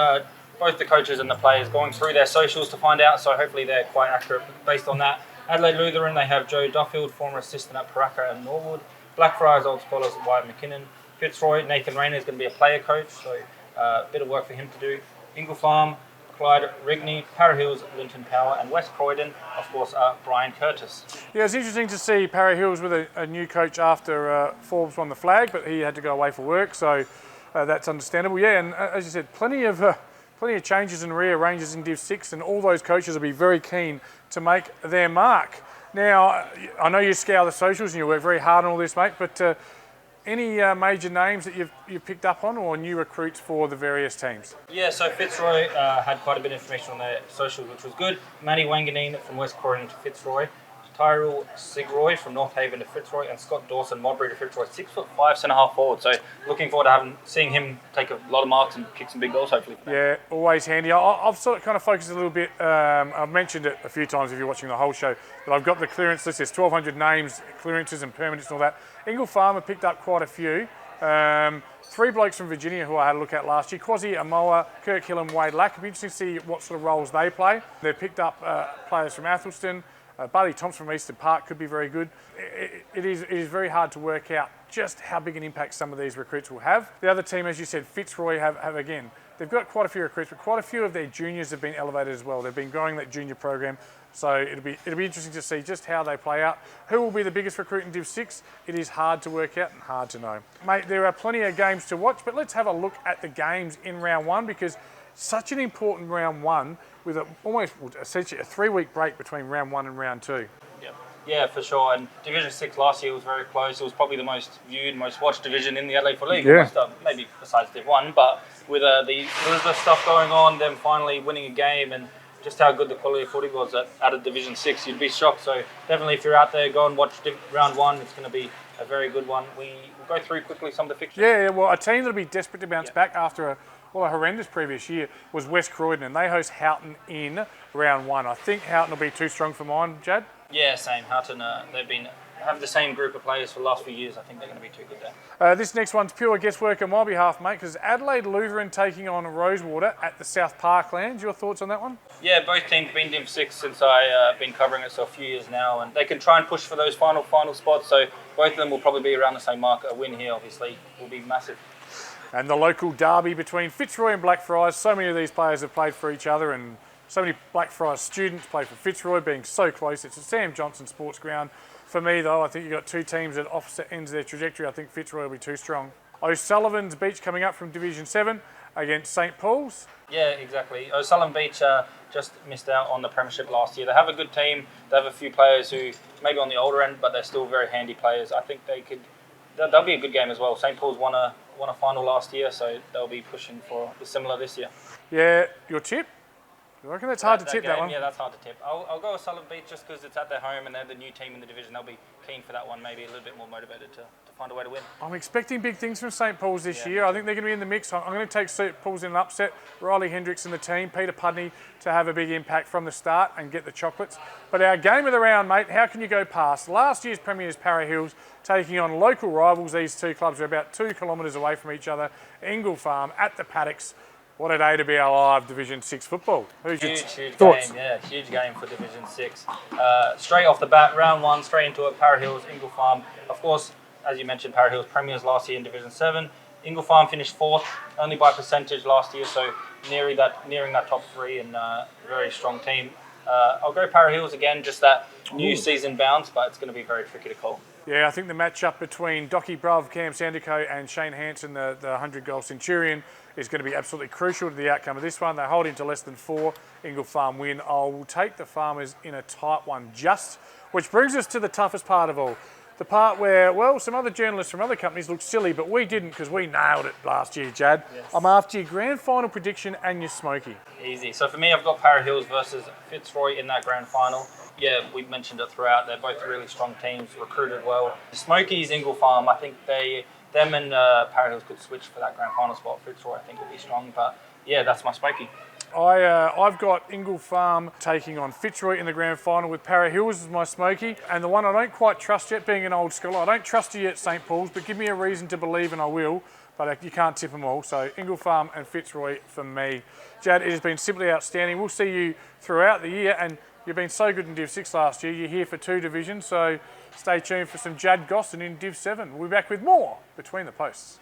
Speaker 7: Both the coaches and the players going through their socials to find out, so hopefully they're quite accurate based on that. Adelaide Lutheran, they have Joe Duffield, former assistant at Paraka and Norwood. Blackfriars, Old Scholars, Wyatt McKinnon. Fitzroy, Nathan Rayner is going to be a player coach, so a bit of work for him to do. Ingle Farm, Clyde Rigney, Para Hills, Linton Power, and West Croydon, of course, Brian Curtis.
Speaker 1: Yeah, it's interesting to see Para Hills with a new coach after Forbes won the flag, but he had to go away for work, so that's understandable. Yeah, and as you said, plenty of changes and rearranges in Div 6, and all those coaches will be very keen to make their mark. Now, I know you scour the socials and you work very hard on all this, mate, but any major names that you've picked up on, or new recruits for the various teams?
Speaker 7: Yeah, so Fitzroy had quite a bit of information on their socials, which was good. Matty Wanganeen from West Croydon to Fitzroy. Tyrell Sigroy from North Haven to Fitzroy, and Scott Dawson Modbury to Fitzroy. 6'5", centre-half forward. So looking forward to seeing him take a lot of marks and kick some big goals, hopefully.
Speaker 1: Yeah, always handy. I've sort of kind of focused a little bit. I've mentioned it a few times if you're watching the whole show, but I've got the clearance list. There's 1,200 names, clearances and permanents and all that. Ingle Farmer picked up quite a few. 3 blokes from Virginia who I had a look at last year. Quasi Amoa, Kirk Hill and Wade Lack. It'll be interesting to see what sort of roles they play. They've picked up players from Athelston. Barley Thompson from Eastern Park could be very good. It is very hard to work out just how big an impact some of these recruits will have. The other team, as you said, Fitzroy have again, they've got quite a few recruits, but quite a few of their juniors have been elevated as well. They've been growing that junior program, so it'll be interesting to see just how they play out. Who will be the biggest recruit in Div 6? It is hard to work out and hard to know. Mate, there are plenty of games to watch, but let's have a look at the games in round 1, because such an important round 1 with essentially a 3-week break between round 1 and round 2.
Speaker 7: Yeah, for sure. And Division 6 last year was very close. It was probably the most viewed, most watched division in the Adelaide Foot League.
Speaker 1: Yeah.
Speaker 7: Maybe besides Div 1, but with the Elizabeth stuff going on, them finally winning a game, and just how good the quality of footy was out of Division 6, you'd be shocked. So definitely, if you're out there, go and watch round 1. It's going to be a very good one. We'll go through quickly some of the fixtures.
Speaker 1: Yeah, well, a team that'll be desperate to bounce back after a horrendous previous year was West Croydon, and they host Houghton in round 1. I think Houghton will be too strong for mine, Jad.
Speaker 7: Yeah, same. Houghton, have the same group of players for the last few years. I think they're going to be too good there.
Speaker 1: This next one's pure guesswork on my behalf, mate, because Adelaide Lutheran taking on Rosewater at the South Parklands. Your thoughts on that one?
Speaker 7: Yeah, both teams have been Div 6 since I've been covering it, so a few years now, and they can try and push for those final spots, so both of them will probably be around the same mark. A win here, obviously, will be massive. And
Speaker 1: the local derby between Fitzroy and Blackfriars. So many of these players have played for each other, and so many Blackfriars students play for Fitzroy, being so close. It's a Sam Johnson sports ground. For me, though, I think you've got two teams at opposite ends of their trajectory. I think Fitzroy will be too strong. O'Sullivan's Beach coming up from Division 7 against St Paul's.
Speaker 7: Yeah, exactly. O'Sullivan Beach just missed out on the premiership last year. They have a good team. They have a few players who maybe on the older end, but they're still very handy players. I think they'll be a good game as well. St Paul's won a final last year, so they'll be pushing for similar this year.
Speaker 1: Yeah, your tip? I reckon that's hard to tip, that one.
Speaker 7: Yeah, that's hard to tip. I'll go with Sullivan Beach just because it's at their home and they're the new team in the division. They'll be keen for that one, maybe a little bit more motivated to find a way to win.
Speaker 1: I'm expecting big things from St Paul's this year. I think they're going to be in the mix. I'm going to take St Paul's in an upset. Riley Hendricks and the team, Peter Pudney to have a big impact from the start and get the chocolates. But our game of the round, mate, how can you go past? Last year's premiers, Para Hills, taking on local rivals. These two clubs are about 2 kilometres away from each other. Ingle Farm at the Paddocks. What a day to be alive, Division 6 football. Who's your thoughts?
Speaker 7: Game, yeah, huge game for Division 6. Straight off the bat, round 1, straight into it, Para Hills, Ingle Farm. Of course, as you mentioned, Para Hills premiers last year in Division 7. Ingle Farm finished 4th, only by percentage last year, so nearing that top 3 and very strong team. I'll go Para Hills again, just that new season bounce, but it's going to be very tricky to call.
Speaker 1: Yeah, I think the matchup between Docky Bruv, Cam Sandico and Shane Hansen, the 100-goal Centurion, is going to be absolutely crucial to the outcome of this one. They hold into less than 4. Ingle Farm win. I'll take the Farmers in a tight one just, which brings us to the toughest part of all. the part where, well, some other journalists from other companies looked silly, but we didn't because we nailed it last year, Jad.
Speaker 7: Yes.
Speaker 1: I'm after your grand final prediction and your Smoky.
Speaker 7: Easy. So for me, I've got Para Hills versus Fitzroy in that grand final. Yeah, we've mentioned it throughout. They're both really strong teams, recruited well. Smokies, Ingle Farm, I think them and Para Hills could switch for that grand final spot. Fitzroy, I think, will be strong. But yeah, that's my Smoky.
Speaker 1: I've got Ingle Farm taking on Fitzroy in the grand final with Para Hills as my Smoky. And the one I don't quite trust yet, being an old scholar, I don't trust you yet, St. Paul's, but give me a reason to believe and I will. But you can't tip them all. So Ingle Farm and Fitzroy for me. Jad, it has been simply outstanding. We'll see you throughout the year, and you've been so good in Div 6 last year. You're here for 2 divisions, so stay tuned for some Jad Gosson in Div 7. We'll be back with more Between the Posts.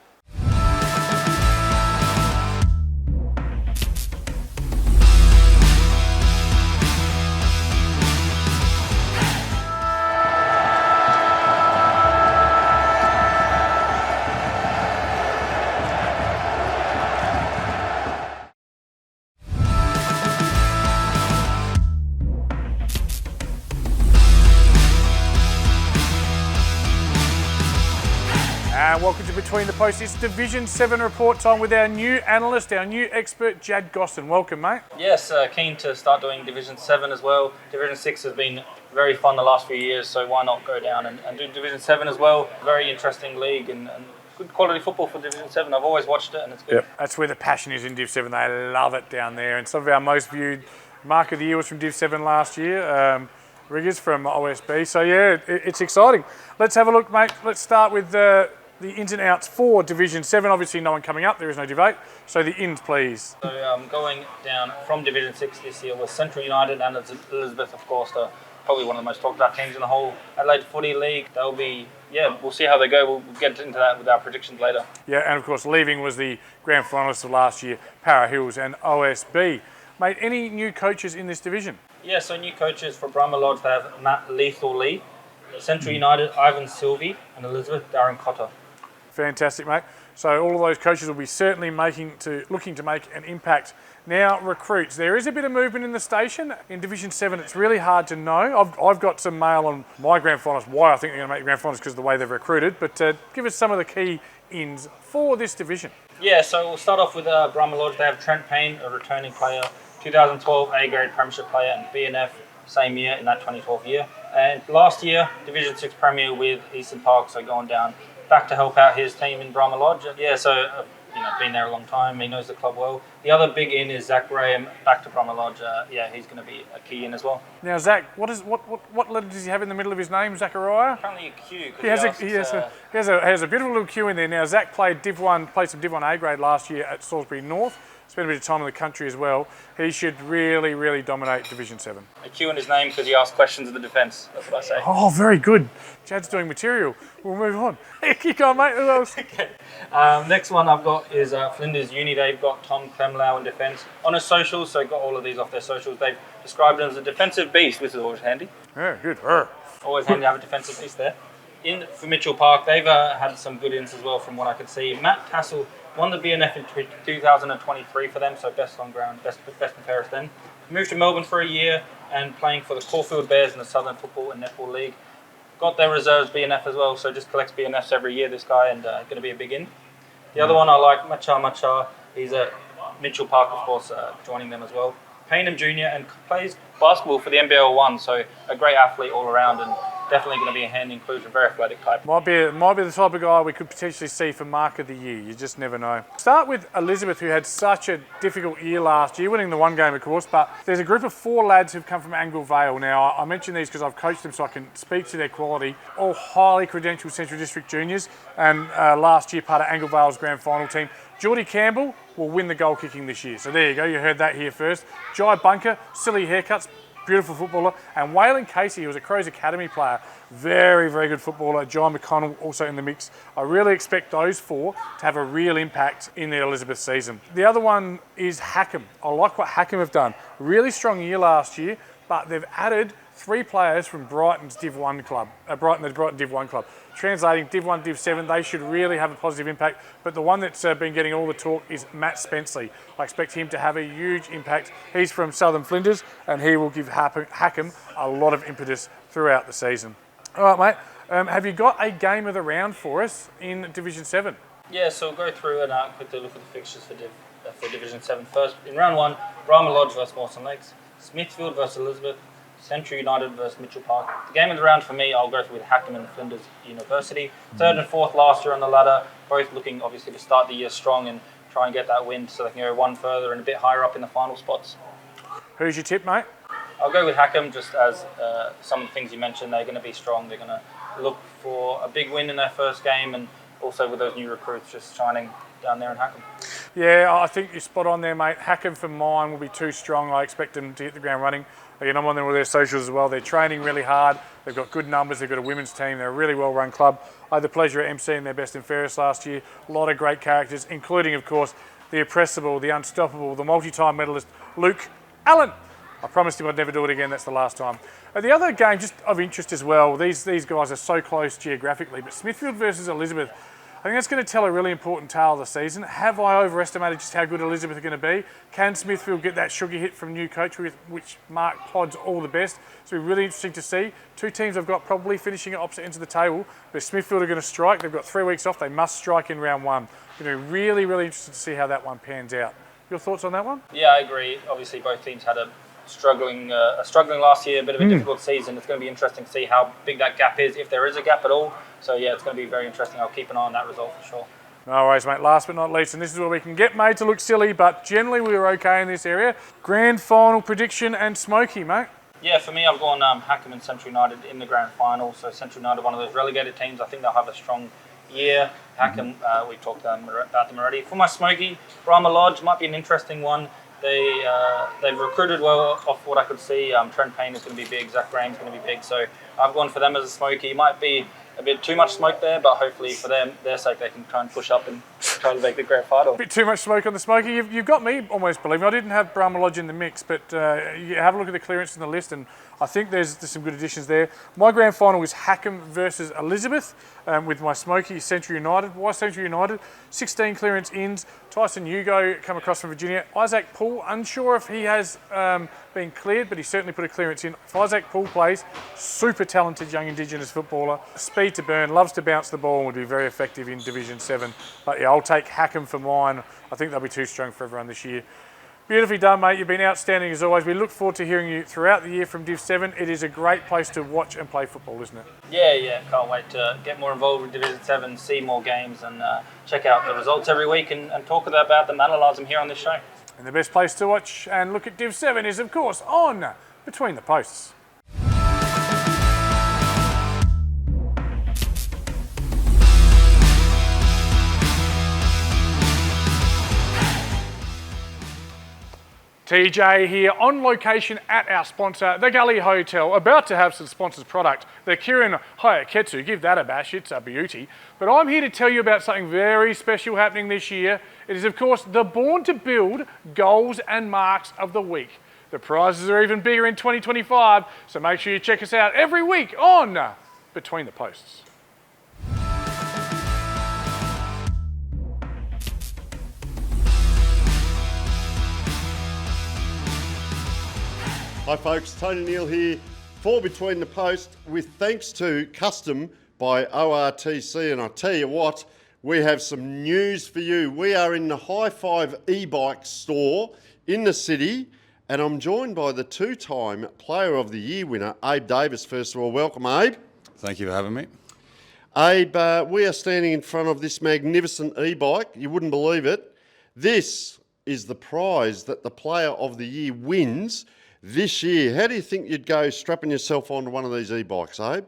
Speaker 1: And welcome to Between the Posts. It's Division 7 report time with our new analyst, our new expert, Jad Gosson. Welcome, mate.
Speaker 7: Yes, keen to start doing Division 7 as well. Division 6 has been very fun the last few years, so why not go down and do Division 7 as well? Very interesting league and good quality football for Division 7. I've always watched it and it's good.
Speaker 1: Yep. That's where the passion is in Div 7. They love it down there. And some of our most viewed Mark of the Year was from Div 7 last year. Riggers from OSB. So, yeah, it's exciting. Let's have a look, mate. Let's start with the ins and outs for Division 7. Obviously, no one coming up. There is no Div 8. So, the ins, please.
Speaker 7: So, going down from Division 6 this year was Central United and Elizabeth, of course, probably one of the most talked about teams in the whole Adelaide Footy League. They'll be, we'll see how they go. We'll get into that with our predictions later. Yeah,
Speaker 1: and of course, leaving was the grand finalists of last year, Para Hills and OSB. Mate, any new coaches in this division?
Speaker 7: Yeah, so new coaches for Brahma Lodge, they have Matt Lethal Lee, Central United, Ivan Sylvie, and Elizabeth, Darren Cotter.
Speaker 1: Fantastic, mate. So all of those coaches will be certainly looking to make an impact. Now, recruits. There is a bit of movement in the station. In Division 7, it's really hard to know. I've got some mail on my grand finals, why I think they're going to make grand finals because of the way they've recruited, but give us some of the key ins for this division.
Speaker 7: Yeah, so we'll start off with Brahma Lodge. They have Trent Payne, a returning player, 2012 A-grade Premiership player, and BNF same year in that 2012 year. And last year, Division 6 Premier with Eastern Park, so going down back to help out his team in Brahma Lodge. Yeah, so been there a long time. He knows the club well. The other big in is Zach Graham back to Brahma Lodge. He's going to be a key in as well.
Speaker 1: Now, Zach, what letter does he have in the middle of his name? Zachariah?
Speaker 7: Apparently a Q.
Speaker 1: He has a beautiful little Q in there. Now, Zach played some Div 1 A grade last year at Salisbury North. Spent a bit of time in the country as well. He should really, really dominate Division 7.
Speaker 7: A Q in his name because he asks questions of the defence. That's what I say.
Speaker 1: Oh, very good. Jad's doing material. We'll move on. Keep going, mate. Who else?
Speaker 7: Okay. Next one I've got is Flinders Uni. They've got Tom Clemlau in defence. On his socials, so got all of these off their socials, they've described him as a defensive beast, which is always handy.
Speaker 1: Yeah, good.
Speaker 7: Always handy to have a defensive beast there. For Mitchell Park, they've had some good ins as well from what I could see. Matt Tassel won the BNF in 2023 for them, so best on ground, best and fairest then. Moved to Melbourne for a year and playing for the Caulfield Bears in the Southern Football and Netball League. Got their reserves BNF as well, so just collects BNFs every year, this guy, and going to be a big in. The other one I like, Macha. He's at Mitchell Park, of course, joining them as well. Paynham Jr. and plays basketball for the NBL 1, so a great athlete all around and definitely going to be a hand inclusion, very athletic type.
Speaker 1: Might be the type of guy we could potentially see for Mark of the Year. You just never know. Start with Elizabeth, who had such a difficult year last year, winning the one game, of course, but there's a group of 4 lads who've come from Angle Vale. Now, I mention these because I've coached them so I can speak to their quality. All highly credentialed Central District juniors, and last year part of Angle Vale's grand final team. Geordie Campbell will win the goal kicking this year. So there you go, you heard that here first. Jai Bunker, silly haircuts, beautiful footballer. And Waylon Casey, who was a Crows Academy player, very, very good footballer. John McConnell also in the mix. I really expect those 4 to have a real impact in the Elizabeth season. The other one is Hackham. I like what Hackham have done. Really strong year last year, but they've added 3 players from Brighton's Div 1 club, the Brighton Div 1 club. Translating Div 1, Div 7, they should really have a positive impact. But the one that's been getting all the talk is Matt Spenceley. I expect him to have a huge impact. He's from Southern Flinders, and he will give Hackham a lot of impetus throughout the season. All right, mate. Have you got a game of the round for us in Division 7?
Speaker 7: Yeah, so we'll go through and quickly look at the fixtures for Division 7 first. In round 1, Brahma Lodge versus Mawson Lakes, Smithfield versus Elizabeth, Central United versus Mitchell Park. The game of the round for me, I'll go through with Hackham and Flinders University. Third and fourth last year on the ladder, both looking obviously to start the year strong and try and get that win so they can go one further and a bit higher up in the final spots.
Speaker 1: Who's your tip, mate?
Speaker 7: I'll go with Hackham just as some of the things you mentioned, they're going to be strong. They're going to look for a big win in their first game and also with those new recruits just shining down there in Hackham.
Speaker 1: Yeah, I think you're spot on there, mate. Hackham for mine will be too strong. I expect them to hit the ground running. Again, I'm on them with their socials as well. They're training really hard. They've got good numbers. They've got a women's team. They're a really well-run club. I had the pleasure of emceeing their best and fairest last year. A lot of great characters, including, of course, the irrepressible, the unstoppable, the multi-time medalist, Luke Allen. I promised him I'd never do it again. That's the last time. The other game, just of interest as well, these guys are so close geographically, but Smithfield versus Elizabeth, I think that's going to tell a really important tale of the season. Have I overestimated just how good Elizabeth are going to be? Can Smithfield get that sugar hit from new coach, with which Mark Pod's all the best? It's going to be really interesting to see. Two teams I've got probably finishing at opposite ends of the table, but Smithfield are going to strike. They've got 3 weeks off. They must strike in round 1. It's going to be really, really interesting to see how that one pans out. Your thoughts on that one?
Speaker 7: Yeah, I agree. Obviously, both teams had a struggling last year, a bit of a difficult season. It's going to be interesting to see how big that gap is, if there is a gap at all. So yeah, it's going to be very interesting. I'll keep an eye on that result for sure.
Speaker 1: No worries, mate. Last but not least, and this is where we can get made to look silly, but generally we were okay in this area. Grand final prediction and Smoky, mate.
Speaker 7: Yeah, for me, I've gone Hackham and Central United in the grand final. So Central United, one of those relegated teams, I think they'll have a strong year. Hackham, we've talked about them already. For my Smoky, Brahma Lodge might be an interesting one. They've recruited well off what I could see. Trent Payne is going to be big, Zach Graham's going to be big, so I've gone for them as a Smoky. Might be a bit too much smoke there, but hopefully for their sake they can try and push up and try to make the grand final.
Speaker 1: Bit too much smoke on the Smoky. You've got me almost believing. I didn't have Brahma Lodge in the mix, but you have a look at the clearance in the list, and I think there's some good additions there. My grand final is Hackham versus Elizabeth, with my Smoky Central United. Why Central United? 16 clearance ins. Tyson Hugo come across from Virginia. Isaac Poole, unsure if he has been cleared, but he certainly put a clearance in. If Isaac Poole plays, super talented young Indigenous footballer. Speed to burn, loves to bounce the ball, and would be very effective in Division 7. But yeah, I'll take Hackham for mine. I think they'll be too strong for everyone this year. Beautifully done, mate. You've been outstanding as always. We look forward to hearing you throughout the year from Div 7. It is a great place to watch and play football, isn't it?
Speaker 7: Yeah. Can't wait to get more involved with Division 7, see more games and check out the results every week and talk about them, analyse them here on this show.
Speaker 1: And the best place to watch and look at Div 7 is, of course, on Between the Posts. TJ here on location at our sponsor, the Gully Hotel, about to have some sponsored product, the Kirin Hayaketsu. Give that a bash, it's a beauty. But I'm here to tell you about something very special happening this year. It is, of course, the Born to Build Goals and Marks of the Week. The prizes are even bigger in 2025, so make sure you check us out every week on Between the Posts.
Speaker 8: Hi folks, Tony Neal here for Between the Posts with thanks to Custom by ORTC, and I tell you what, we have some news for you. We are in the High Five e-bike store in the city, and I'm joined by the two-time Player of the Year winner, Abe Davis. First of all, welcome Abe.
Speaker 9: Thank you for having me.
Speaker 8: Abe, we are standing in front of this magnificent e-bike. You wouldn't believe it. This is the prize that the Player of the Year wins this year. How do you think you'd go strapping yourself onto one of these e-bikes, Abe?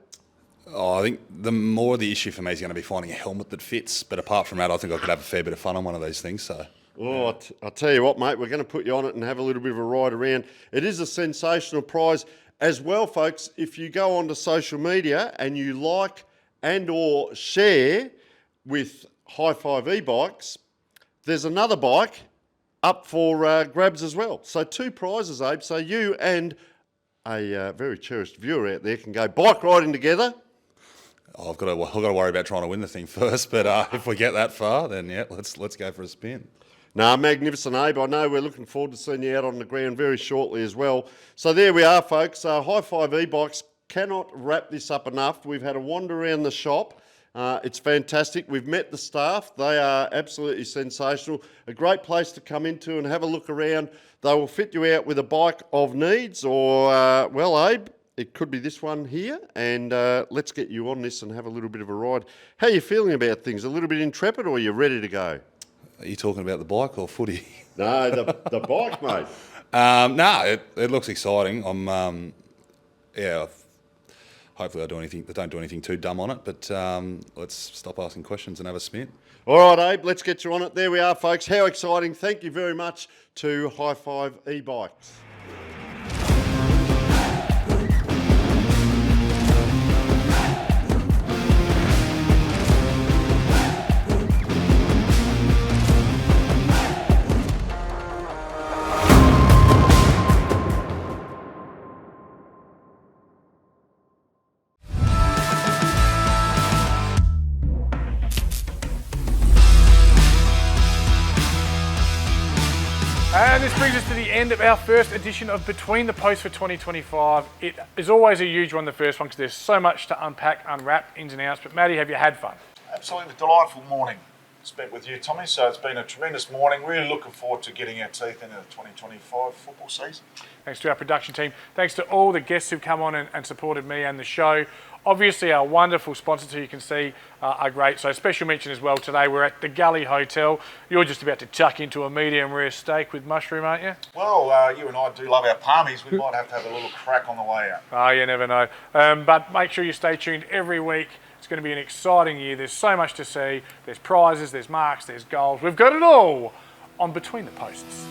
Speaker 9: Oh, I think the issue for me is going to be finding a helmet that fits. But apart from that, I think I could have a fair bit of fun on one of these things. So,
Speaker 8: I'll tell you what, mate, we're going to put you on it and have a little bit of a ride around. It is a sensational prize as well, folks. If you go onto social media and you like and or share with High Five e-bikes, there's another bike up for grabs as well. So 2 prizes, Abe. So you and a very cherished viewer out there can go bike riding together.
Speaker 9: I've got to worry about trying to win the thing first. But if we get that far, then yeah, let's go for a spin.
Speaker 8: No, magnificent, Abe. I know we're looking forward to seeing you out on the ground very shortly as well. So there we are, folks. High Five e-bikes cannot wrap this up enough. We've had a wander around the shop. It's fantastic. We've met the staff. They are absolutely sensational. A great place to come into and have a look around. They will fit you out with a bike of needs or, well, Abe, it could be this one here. And let's get you on this and have a little bit of a ride. How are you feeling about things? A little bit intrepid or are you ready to go?
Speaker 9: Are you talking about the bike or footy?
Speaker 8: No, the bike, mate.
Speaker 9: No, it looks exciting. Hopefully I don't do anything too dumb on it, but let's stop asking questions and have a spin.
Speaker 8: All right, Abe, let's get you on it. There we are, folks. How exciting. Thank you very much to High Five e-bikes.
Speaker 1: And this brings us to the end of our first edition of Between the Posts for 2025. It is always a huge one, the first one, because there's so much to unpack, unwrap, ins and outs. But Matty, have you had fun?
Speaker 2: Absolutely delightful morning spent with you, Tommy. So it's been a tremendous morning. Really looking forward to getting our teeth into the 2025 football season.
Speaker 1: Thanks to our production team. Thanks to all the guests who've come on and supported me and the show. Obviously, our wonderful sponsors, who you can see, are great. So special mention as well today. We're at the Gully Hotel. You're just about to tuck into a medium rare steak with mushroom, aren't you?
Speaker 2: Well, you and I do love our palmies. We might have to have a little crack on the way out.
Speaker 1: Oh, you never know. But make sure you stay tuned every week. It's going to be an exciting year. There's so much to see. There's prizes, there's marks, there's goals. We've got it all on Between the Posts.